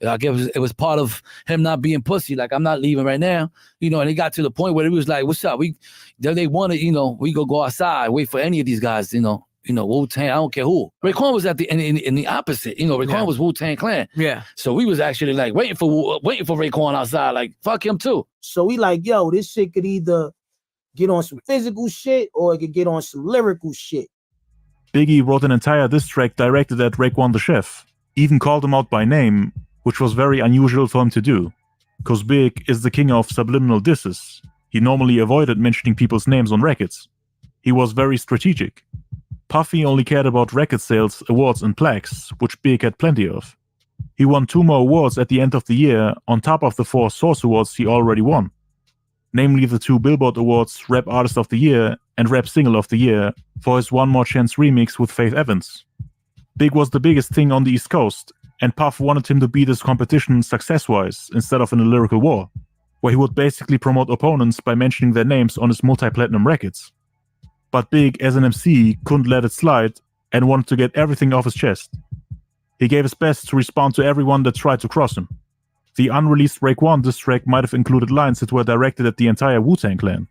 I guess it was part of him not being pussy. Like, I'm not leaving right now. And he got to the point where he was like, what's up? They wanted, we go outside, wait for any of these guys, Wu-Tang, I don't care who. Raekwon was in the opposite. Raekwon was Wu-Tang Clan. Yeah. So we was actually like waiting for Raekwon outside, like, fuck him too. So we like, yo, this shit could either get on some physical shit or it could get on some lyrical shit. Biggie wrote an entire diss track directed at Raekwon the Chef, even called him out by name, which was very unusual for him to do, because Big is the king of subliminal disses. He normally avoided mentioning people's names on records. He was very strategic. Puffy only cared about record sales, awards, and plaques, which Big had plenty of. He won 2 more awards at the end of the year on top of the 4 Source Awards he already won, namely the 2 Billboard Awards Rap Artist of the Year and Rap Single of the Year for his One More Chance remix with Faith Evans. Big was the biggest thing on the East Coast, and Puff wanted him to beat this competition success-wise instead of in a lyrical war, where he would basically promote opponents by mentioning their names on his multi-platinum records. But Big, as an MC, couldn't let it slide and wanted to get everything off his chest. He gave his best to respond to everyone that tried to cross him. The unreleased Raekwon diss track might have included lines that were directed at the entire Wu-Tang Clan.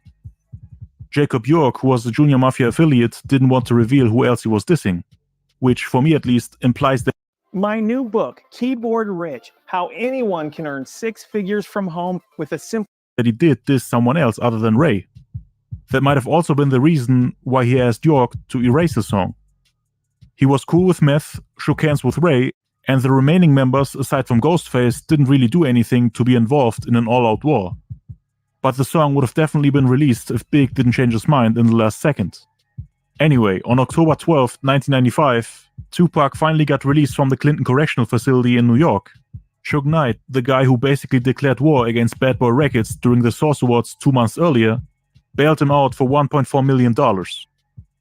Jacob York, who was the Junior Mafia affiliate, didn't want to reveal who else he was dissing, which, for me at least, implies that My new book, Keyboard Rich, How Anyone Can Earn Six Figures from Home with a Simple... he did diss someone else other than Ray. That might have also been the reason why he asked York to erase the song. He was cool with Meth, shook hands with Ray, and the remaining members, aside from Ghostface, didn't really do anything to be involved in an all-out war. But the song would have definitely been released if Big didn't change his mind in the last second. Anyway, on October 12, 1995, Tupac finally got released from the Clinton Correctional Facility in New York. Suge Knight, the guy who basically declared war against Bad Boy Records during the Source Awards 2 months earlier, bailed him out for $1.4 million.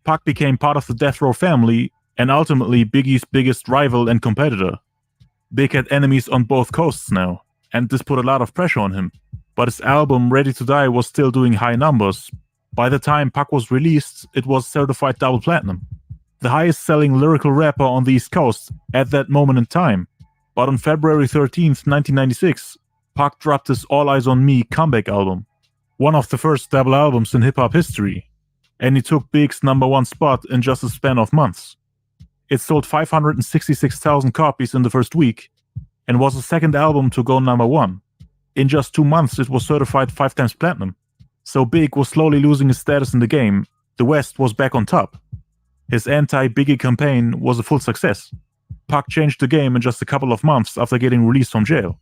Pac became part of the Death Row family and ultimately Biggie's biggest rival and competitor. Big had enemies on both coasts now, and this put a lot of pressure on him. But his album Ready to Die was still doing high numbers. By the time Pac was released, it was certified double platinum. The highest selling lyrical rapper on the East Coast at that moment in time. But on February 13th, 1996, Pac dropped his All Eyes on Me comeback album, one of the first double albums in hip-hop history, and he took Big's #1 spot in just a span of months. It sold 566,000 copies in the first week, and was the second album to go #1. In just 2 months, it was certified 5 times platinum. So Big was slowly losing his status in the game. The West was back on top. His anti-Biggie campaign was a full success. Pac changed the game in just a couple of months after getting released from jail.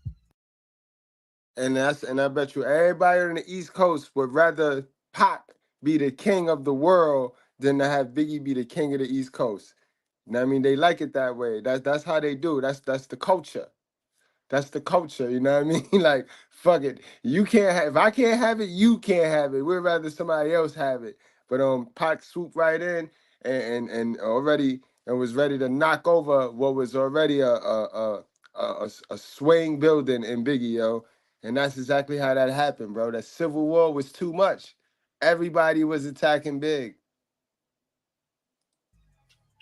And I bet you everybody on the East Coast would rather Pac be the king of the world than to have Biggie be the king of the East Coast. You know what I mean? They like it that way. That's how they do. That's the culture. That's the culture, you know what I mean? Like, fuck it. You can't have, if I can't have it, you can't have it. We'd rather somebody else have it. But Pac swooped right in and already and was ready to knock over what was already a swaying building in Biggie, yo. And that's exactly how that happened, bro. That civil war was too much. Everybody was attacking Big.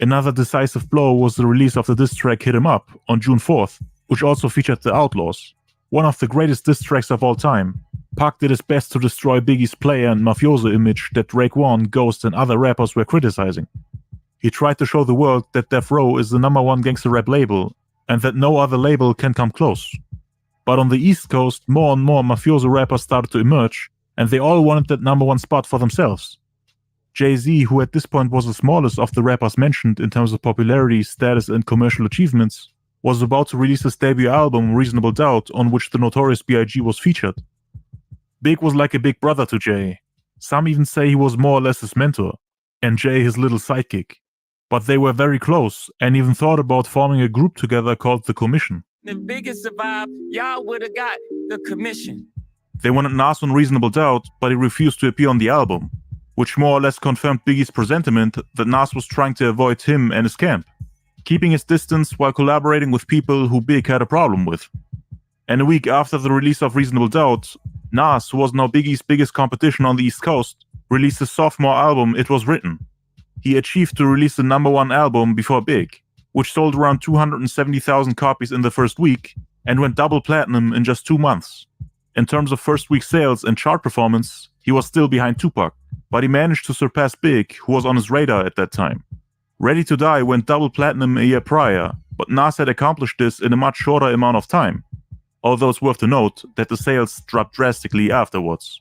Another decisive blow was the release of the diss track Hit 'Em Up on June 4th, which also featured the Outlaws, one of the greatest diss tracks of all time. Pac did his best to destroy Biggie's player and mafioso image that Raekwon, Ghost, and other rappers were criticizing. He tried to show the world that Death Row is the #1 gangster rap label, and that no other label can come close. But on the East Coast, more and more mafioso rappers started to emerge, and they all wanted that #1 spot for themselves. Jay-Z, who at this point was the smallest of the rappers mentioned in terms of popularity, status, and commercial achievements, was about to release his debut album, Reasonable Doubt, on which the Notorious B.I.G. was featured. Big was like a big brother to Jay. Some even say he was more or less his mentor, and Jay his little sidekick. But they were very close, and even thought about forming a group together called The Commission. The biggest survive, y'all would have got The Commission. They wanted Nas on Reasonable Doubt, but he refused to appear on the album, which more or less confirmed Biggie's presentiment that Nas was trying to avoid him and his camp, keeping his distance while collaborating with people who Big had a problem with. And a week after the release of Reasonable Doubt, Nas, who was now Biggie's biggest competition on the East Coast, released his sophomore album, It Was Written. He achieved to release the #1 album before Big, which sold around 270,000 copies in the first week and went double platinum in just 2 months. In terms of first week sales and chart performance, he was still behind Tupac, but he managed to surpass Big, who was on his radar at that time. Ready to Die went double platinum a year prior, but Nas had accomplished this in a much shorter amount of time, although it's worth to note that the sales dropped drastically afterwards.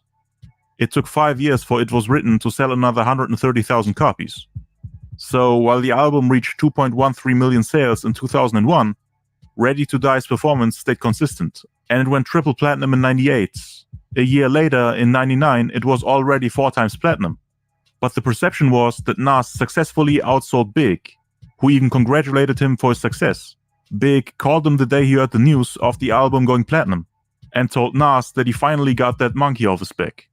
It took 5 years for It Was Written to sell another 130,000 copies. So while the album reached 2.13 million sales in 2001, Ready to Die's performance stayed consistent, and it went triple platinum in 98. A year later, in 99, it was already 4 times platinum. But the perception was that Nas successfully outsold Big, who even congratulated him for his success. Big called him the day he heard the news of the album going platinum, and told Nas that he finally got that monkey off his back.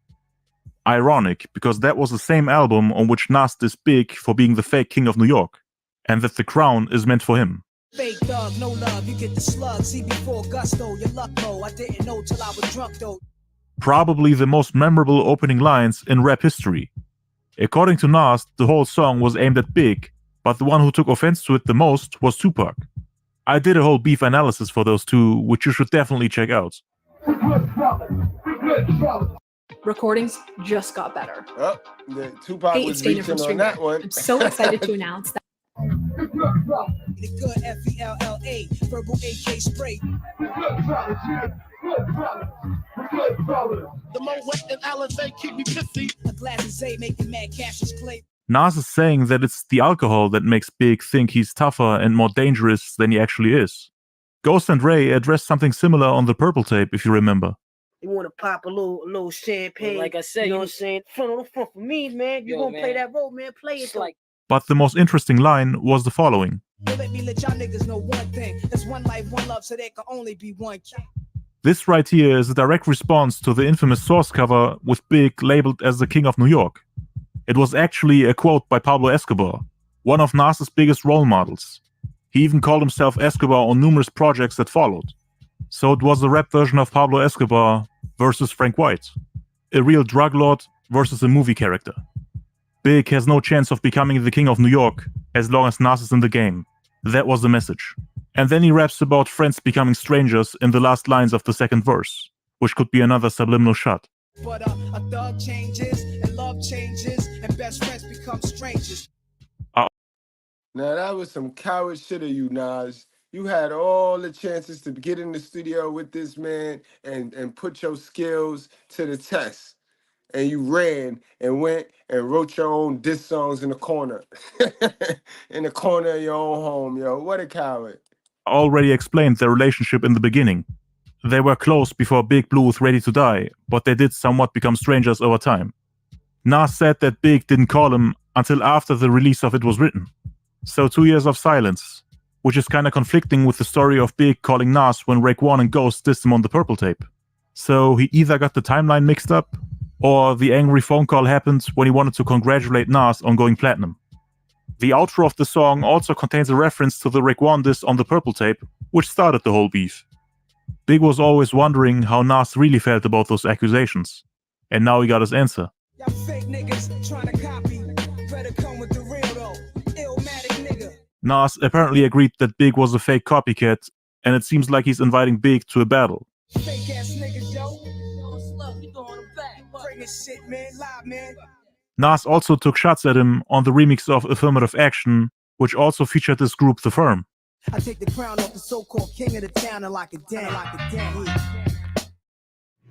Ironic, because that was the same album on which Nas dissed Big for being the fake king of New York, and that the crown is meant for him. Fake thug, no love, you get the slug. See before gusto, your luck low. I didn't know till I was drunk though. Probably the most memorable opening lines in rap history. According to Nas, the whole song was aimed at Big, but the one who took offense to it the most was Tupac. I did a whole beef analysis for those two, which you should definitely check out. recordings just got better. Oh, the Tupac Hey, was it's Dana from reaching on that StreamYard. one. I'm so excited to announce that. The good F-E-L-L-A, verbal AK spray. The more wet than Alizé keep me pissy. A glass of Zay making mad Cassius Clay. Nas is saying that it's the alcohol that makes Big think he's tougher and more dangerous than he actually is. Ghost and Ray addressed something similar on the Purple tape, if you remember. You want to pop a little champagne. Like I said, you know you- what I'm saying? Front on the front for me, man. You Yo, gonna play man. that role, man. Play it like. But the most interesting line was the following. Let me let y'all niggas know one thing. There's one life, one love, so there can only be one king. This right here is a direct response to the infamous Source cover with Big labeled as the King of New York. It was actually a quote by Pablo Escobar, one of Nas's biggest role models. He even called himself Escobar on numerous projects that followed. So it was a rap version of Pablo Escobar versus Frank White. A real drug lord versus a movie character. Big has no chance of becoming the King of New York as long as Nas is in the game. That was the message. And then he raps about friends becoming strangers in the last lines of the second verse, which could be another subliminal shot. But a thug changes, and love changes, and best friends become strangers. Now that was some coward shit of you, Nas. You had all the chances to get in the studio with this man and put your skills to the test. And you ran and went and wrote your own diss songs in the corner. In the corner of your own home, yo. What a coward. I already explained their relationship in the beginning. They were close before Big blew with Ready to Die, but they did somewhat become strangers over time. Nas said that Big didn't call him until after the release of it was written. So 2 years of silence, which is kinda conflicting with the story of Big calling Nas when Raekwon and Ghost dissed him on the Purple tape. So he either got the timeline mixed up, or the angry phone call happened when he wanted to congratulate Nas on going platinum. The outro of the song also contains a reference to the Raekwon diss on the Purple tape, which started the whole beef. Big was always wondering how Nas really felt about those accusations, and now he got his answer. Y'all fake niggas trying to copy. Better come with the real though. Illmatic nigga. Nas apparently agreed that Big was a fake copycat, and it seems like he's inviting Big to a battle. Fake ass niggas, yo. Bring this shit, man. Live, man. Nas also took shots at him on the remix of Affirmative Action, which also featured this group The Firm. I take the crown off the so-called king of the town and lock it down,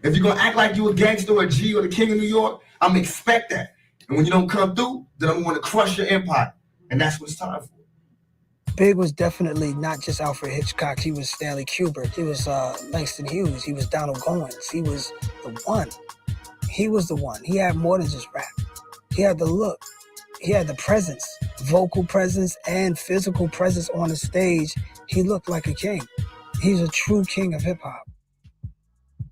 If you're gonna act like you a gangster or a G or the king of New York, I'm gonna expect that. And when you don't come through, then I'm gonna crush your empire. And that's what it's time for. Big was definitely not just Alfred Hitchcock. He was Stanley Kubrick. He was Langston Hughes. He was Donald Goins. He was the one. He was the one. He had more than just rap. He had the look. He had the presence, vocal presence and physical presence on the stage. He looked like a king. He's a true king of hip hop.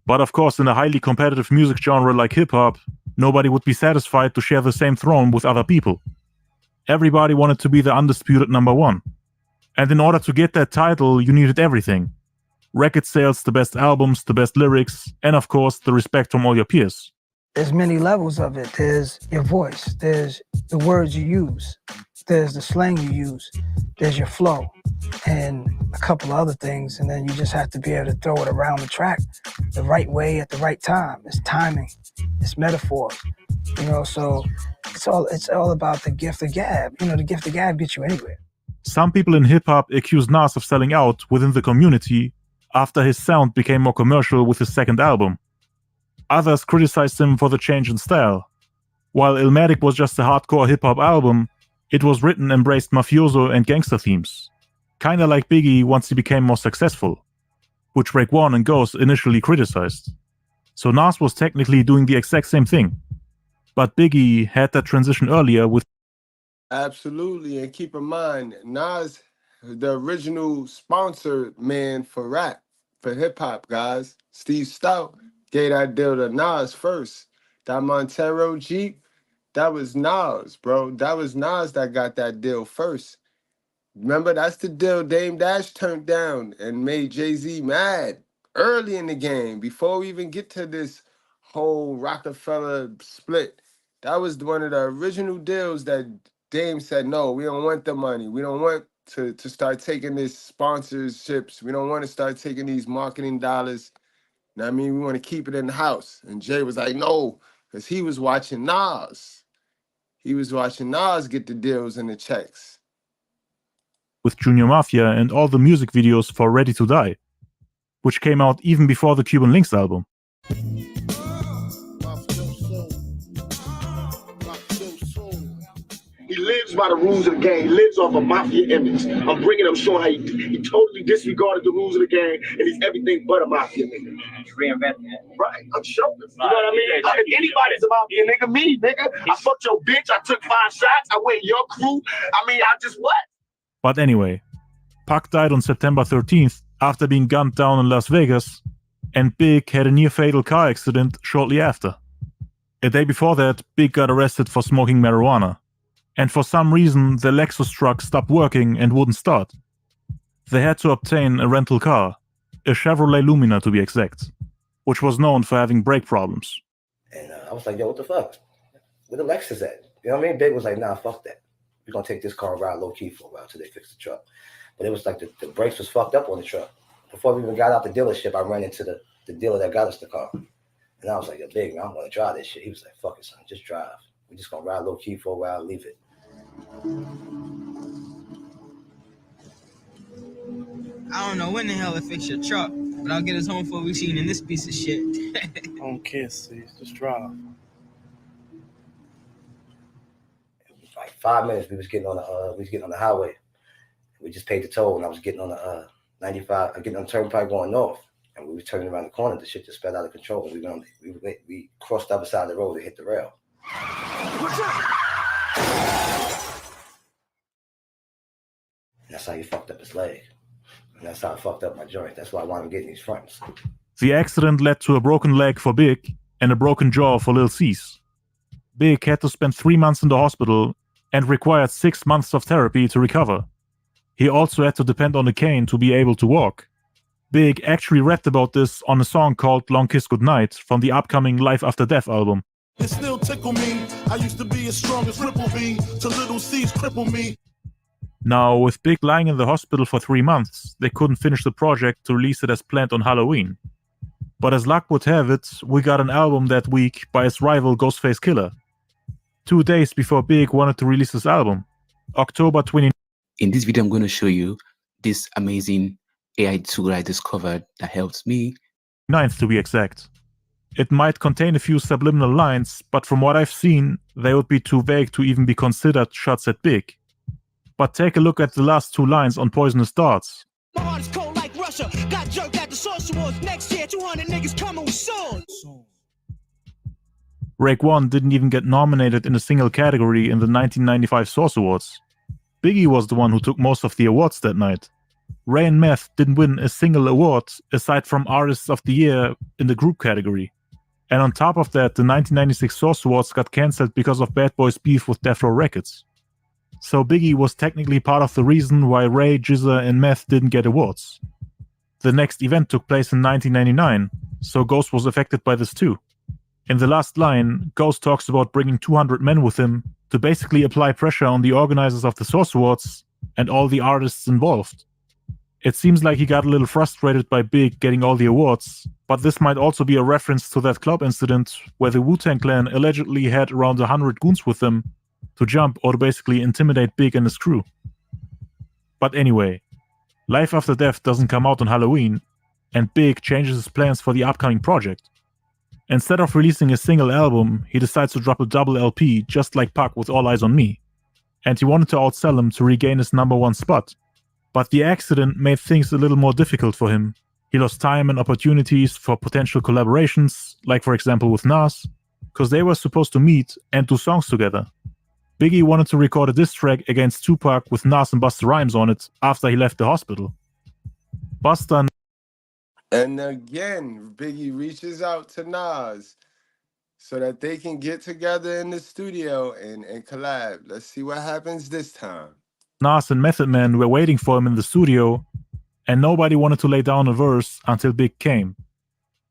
But of course, in a highly competitive music genre like hip hop, nobody would be satisfied to share the same throne with other people. Everybody wanted to be the undisputed number one. And in order to get that title, you needed everything. Record sales, the best albums, the best lyrics, and of course, the respect from all your peers. There's many levels of it. There's your voice. There's the words you use. There's the slang you use. There's your flow and a couple other things. And then you just have to be able to throw it around the track the right way at the right time. It's timing. It's metaphor. You know, so it's all about the gift of gab. You know, the gift of gab gets you anywhere. Some people in hip-hop accuse Nas of selling out within the community after his sound became more commercial with his second album. Others criticized him for the change in style. While Illmatic was just a hardcore hip-hop album, it was written embraced mafioso and gangster themes. Kinda like Biggie once he became more successful, which Raekwon and Ghost initially criticized. So Nas was technically doing the exact same thing. But Biggie had that transition earlier with... Absolutely, and keep in mind, Nas, the original sponsor man for rap, for hip-hop, guys, Steve Stout, gave that deal to Nas first. That Montero Jeep, that was Nas, bro. That was Nas that got that deal first. Remember, that's the deal Dame Dash turned down and made Jay-Z mad early in the game, before we even get to this whole Rockefeller split. That was one of the original deals that Dame said, no, we don't want the money. We don't want to start taking this sponsorships. We don't want to start taking these marketing dollars. I mean, we want to keep it in the house. And Jay was like, no, because he was watching Nas. He was watching Nas get the deals and the checks. With Junior Mafia and all the music videos for Ready to Die, which came out even before the Cuban Links album. He lives by the rules of the game. He lives off a mafia image. I'm bringing him, showing how he totally disregarded the rules of the game, and he's everything but a mafia nigga. Reinventing it. Right, I'm showing. You know what I mean? If anybody's a mafia nigga, me, nigga. I fucked your bitch. I took 5 shots. I went your crew. I mean, I just what? But anyway, Pac died on September 13th after being gunned down in Las Vegas, and Big had a near-fatal car accident shortly after. A day before that, Big got arrested for smoking marijuana. And for some reason, the Lexus truck stopped working and wouldn't start. They had to obtain a rental car, a Chevrolet Lumina to be exact, which was known for having brake problems. And I was like, yo, what the fuck? Where the Lexus at? You know what I mean? Big was like, nah, fuck that. We're going to take this car and ride low-key for a while until they fix the truck. But it was like the brakes was fucked up on the truck. Before we even got out the dealership, I ran into the dealer that got us the car. And I was like, yo, Big, I'm going to drive this shit. He was like, fuck it, son, just drive. We're just going to ride low-key for a while and leave it. I don't know when the hell to fix your truck, but I'll get us home before we seen in this piece of shit. I don't care, sis. Just drive. Like 5 minutes, we was getting on the highway. We just paid the toll, and I was getting on the 95, getting on the turnpike going north, and we were turning around the corner. The shit just sped out of control, and we crossed the other side of the road and hit the rail. What's up? And that's how you fucked up his leg, and that's how I fucked up my joint. That's why I wanted to get these fronts. The accident led to a broken leg for Big and a broken jaw for Lil C's. Big had to spend 3 months in the hospital and required 6 months of therapy to recover. He also had to depend on a cane to be able to walk. Big actually rapped about this on a song called Long Kiss Goodnight from the upcoming Life After Death album. It still tickle me. I used to be as strong as Ripple B, to little C's cripple me. Now, with Big lying in the hospital for 3 months, they couldn't finish the project to release it as planned on Halloween. But as luck would have it, we got an album that week by his rival Ghostface Killah. 2 days before Big wanted to release his album, October 29th. In this video, I'm going to show you this amazing AI tool I discovered that helps me. 9th to be exact. It might contain a few subliminal lines, but from what I've seen, they would be too vague to even be considered shots at Big. But take a look at the last 2 lines on Poisonous Darts. My heart is cold like Russia. Got jerked at the Social Wars. Next year, 200 niggas coming with swords. Raekwon didn't even get nominated in a single category in the 1995 Source Awards. Biggie was the one who took most of the awards that night. Ray and Meth didn't win a single award aside from Artists of the Year in the group category. And on top of that, the 1996 Source Awards got cancelled because of Bad Boy's beef with Death Row Records. So Biggie was technically part of the reason why Ray, Jizza, and Meth didn't get awards. The next event took place in 1999, so Ghost was affected by this too. In the last line, Ghost talks about bringing 200 men with him to basically apply pressure on the organizers of the Source Awards and all the artists involved. It seems like he got a little frustrated by Big getting all the awards, but this might also be a reference to that club incident where the Wu-Tang Clan allegedly had around 100 goons with them to jump or to basically intimidate Big and his crew. But anyway, Life After Death doesn't come out on Halloween, and Big changes his plans for the upcoming project. Instead of releasing a single album, he decides to drop a double LP just like Pac with All Eyes on Me, and he wanted to outsell him to regain his #1 spot. But the accident made things a little more difficult for him. He lost time and opportunities for potential collaborations, like for example with Nas, because they were supposed to meet and do songs together. Biggie wanted to record a diss track against Tupac with Nas and Busta Rhymes on it after he left the hospital. Busta. And again, Biggie reaches out to Nas so that they can get together in the studio and collab. Let's see what happens this time. Nas and Method Man were waiting for him in the studio, and nobody wanted to lay down a verse until Big came.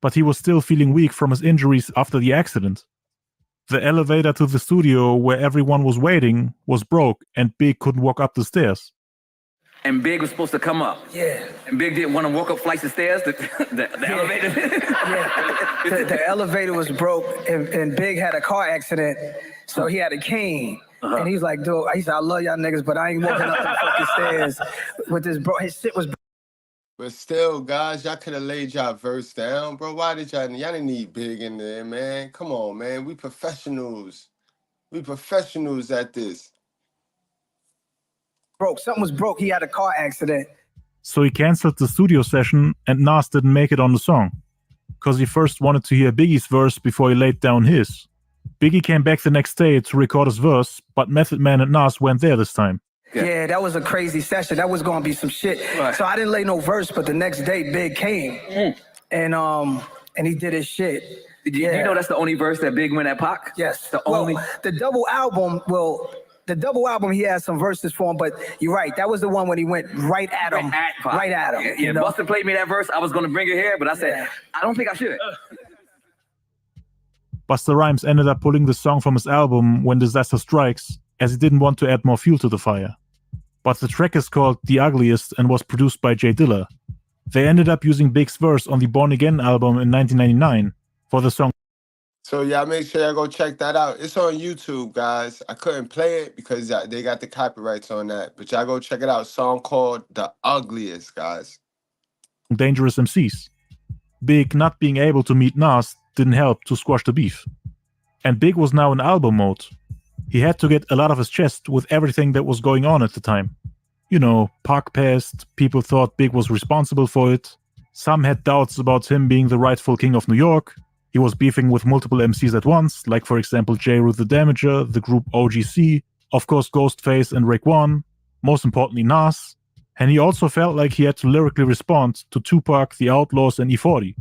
But he was still feeling weak from his injuries after the accident. The elevator to the studio where everyone was waiting was broke, and Big couldn't walk up the stairs. and Big was supposed to come up. Yeah. And Big didn't want to walk up flights of stairs, the elevator. The elevator was broke, and Big had a car accident, so he had a cane. And he's like, dude, he said, I love y'all niggas, but I ain't walking up the fucking stairs with this bro. His shit was. But still, guys, y'all could have laid y'all verse down, bro. Why did y'all didn't need Big in there, man? Come on, man. We professionals. We professionals at this. Broke. Something was broke. He had a car accident. So he cancelled the studio session and Nas didn't make it on the song. Because he first wanted to hear Biggie's verse before he laid down his. Biggie came back the next day to record his verse, but Method Man and Nas went there this time. Yeah, that was a crazy session. That was gonna be some shit. Right. So I didn't lay no verse, but the next day Big came. And he did his shit. You know that's the only verse that Big went at Pac? Yes. The only. The double album, he had some verses for him, but you're right. That was the one when he went right at him. Right at him. Yeah, you know? Busta played me that verse. I was going to bring it here, but I said, I don't think I should. Busta Rhymes ended up pulling the song from his album When Disaster Strikes, as he didn't want to add more fuel to the fire. But the track is called The Ugliest and was produced by Jay Dilla. They ended up using Big's verse on the Born Again album in 1999 for the song. So y'all make sure y'all go check that out. It's on YouTube, guys. I couldn't play it because they got the copyrights on that. But y'all go check it out. Song called The Ugliest, guys. Dangerous MCs. Big not being able to meet Nas didn't help to squash the beef. And Big was now in album mode. He had to get a lot of his chest with everything that was going on at the time. You know, Pac passed, people thought Big was responsible for it. Some had doubts about him being the rightful king of New York. He was beefing with multiple MCs at once, like for example J. Rue the Damager, the group OGC, of course Ghostface and Raekwon, most importantly Nas. And he also felt like he had to lyrically respond to Tupac, the Outlaws, and E40.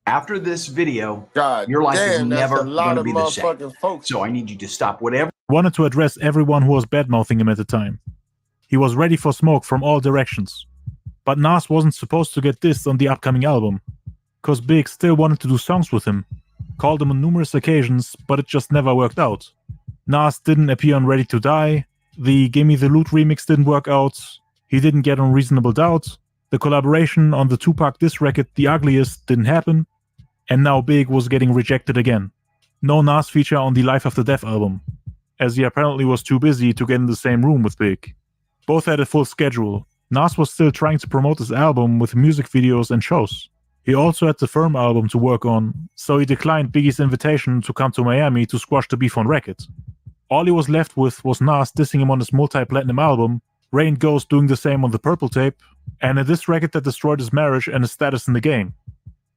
After this video, your life is never going to be the same. So I need you to stop whatever. Wanted to address everyone who was badmouthing him at the time. He was ready for smoke from all directions. But Nas wasn't supposed to get dissed on the upcoming album. Cause Big still wanted to do songs with him. Called him on numerous occasions, but it just never worked out. Nas didn't appear on Ready to Die. The Gimme the Loot remix didn't work out. He didn't get on Reasonable Doubt. The collaboration on the Tupac diss record The Ugliest didn't happen. And now Big was getting rejected again. No Nas feature on the Life After Death album, as he apparently was too busy to get in the same room with Big. Both had a full schedule. Nas was still trying to promote his album with music videos and shows. He also had the Firm album to work on, so he declined Biggie's invitation to come to Miami to squash the beef on record. All he was left with was Nas dissing him on his multi-platinum album, Rain Ghost doing the same on the Purple tape, and a diss record that destroyed his marriage and his status in the game.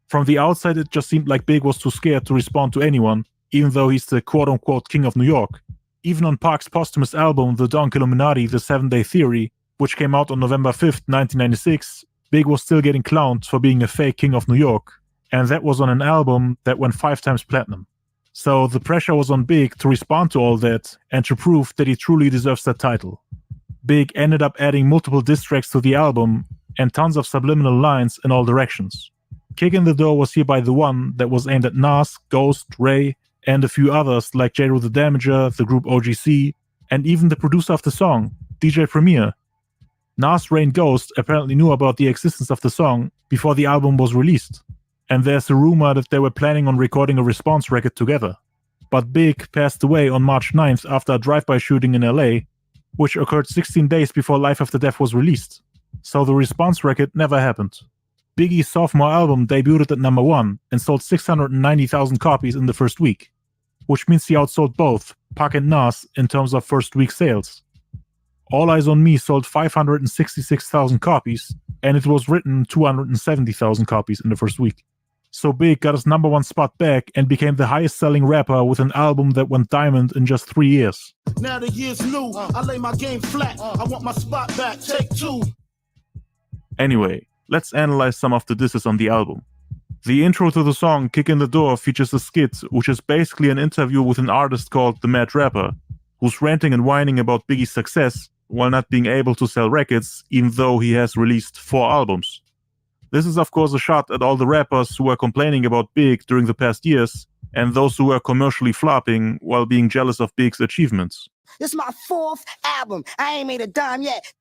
From the outside, it just seemed like Big was too scared to respond to anyone, even though he's the quote-unquote king of New York. Even on Pac's posthumous album, The Donk Illuminati, The 7-Day Theory, which came out on November 5th, 1996, Big was still getting clowned for being a fake king of New York, and that was on an album that went 5 times platinum. So the pressure was on Big to respond to all that and to prove that he truly deserves that title. Big ended up adding multiple diss tracks to the album and tons of subliminal lines in all directions. Kick in the Door was hereby the one that was aimed at Nas, Ghost, Ray, and a few others like J. Rue the Damager, the group OGC, and even the producer of the song, DJ Premier. Nas Rain Ghost apparently knew about the existence of the song before the album was released, and there's a rumor that they were planning on recording a response record together. But Big passed away on March 9th after a drive-by shooting in LA, which occurred 16 days before Life After Death was released, so the response record never happened. Biggie's sophomore album debuted at number 1 and sold 690,000 copies in the first week, which means he outsold both Pac and Nas in terms of first week sales. All Eyes on Me sold 566,000 copies, and it was written 270,000 copies in the first week. So Big got his number 1 spot back and became the highest selling rapper with an album that went diamond in just 3 years. Now the year's new, I lay my game flat, I want my spot back, take 2. Anyway, let's analyze some of the disses on the album. The intro to the song Kick in the Door features a skit, which is basically an interview with an artist called The Mad Rapper, who's ranting and whining about Biggie's success while not being able to sell records, even though he has released 4 albums. This is of course a shot at all the rappers who were complaining about Big during the past years, and those who were commercially flopping while being jealous of Big's achievements. This is my 4th album. I ain't made a dime yet.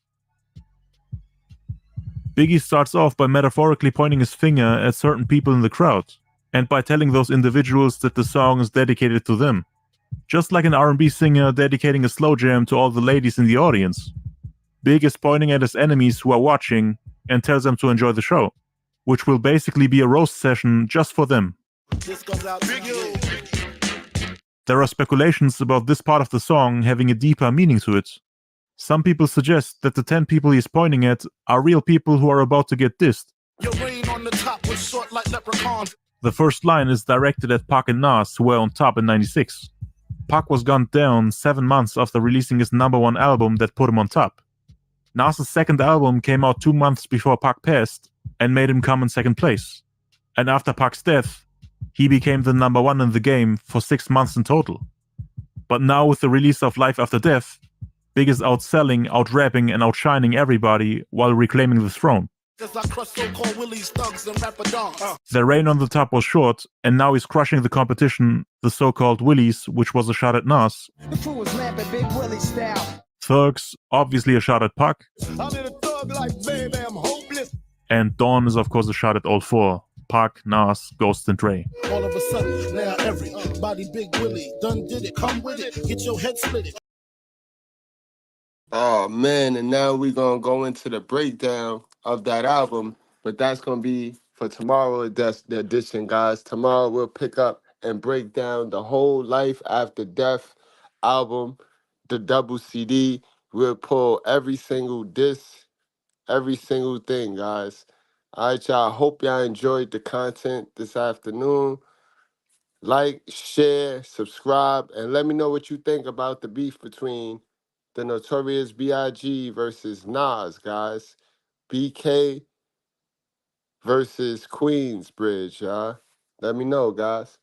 Biggie starts off by metaphorically pointing his finger at certain people in the crowd, and by telling those individuals that the song is dedicated to them. Just like an R&B singer dedicating a slow jam to all the ladies in the audience. Big is pointing at his enemies who are watching and tells them to enjoy the show, which will basically be a roast session just for them. There are speculations about this part of the song having a deeper meaning to it. Some people suggest that the 10 people he's pointing at are real people who are about to get dissed. The first line is directed at Pac and Nas, who were on top in '96. Pac was gunned down 7 months after releasing his #1 album that put him on top. Nas' second album came out 2 months before Pac passed and made him come in second place. And after Pac's death, he became the #1 in the game for 6 months in total. But now with the release of Life After Death, Big is outselling, out-rapping, and outshining everybody while reclaiming the throne. Their reign on the top was short, and now he's crushing the competition, the so-called Willies, which was a shot at Nas. Thugs, obviously a shot at Pac. And Dawn is of course a shot at all four: Pac, Nas, Ghost, and Dre. All of a sudden, now everybody Big Willie done did it. Come with it, get your head split. Oh man, and now we're gonna go into the breakdown of that album, but that's gonna be for tomorrow. That's the edition, guys. Tomorrow we'll pick up and break down the whole Life After Death album, the double CD. We'll pull every single disc, every single thing, guys. All right, y'all. Hope y'all enjoyed the content this afternoon. Like, share, subscribe, and let me know what you think about the beef between the Notorious B.I.G. versus Nas, guys. BK versus Queensbridge, y'all. Let me know, guys.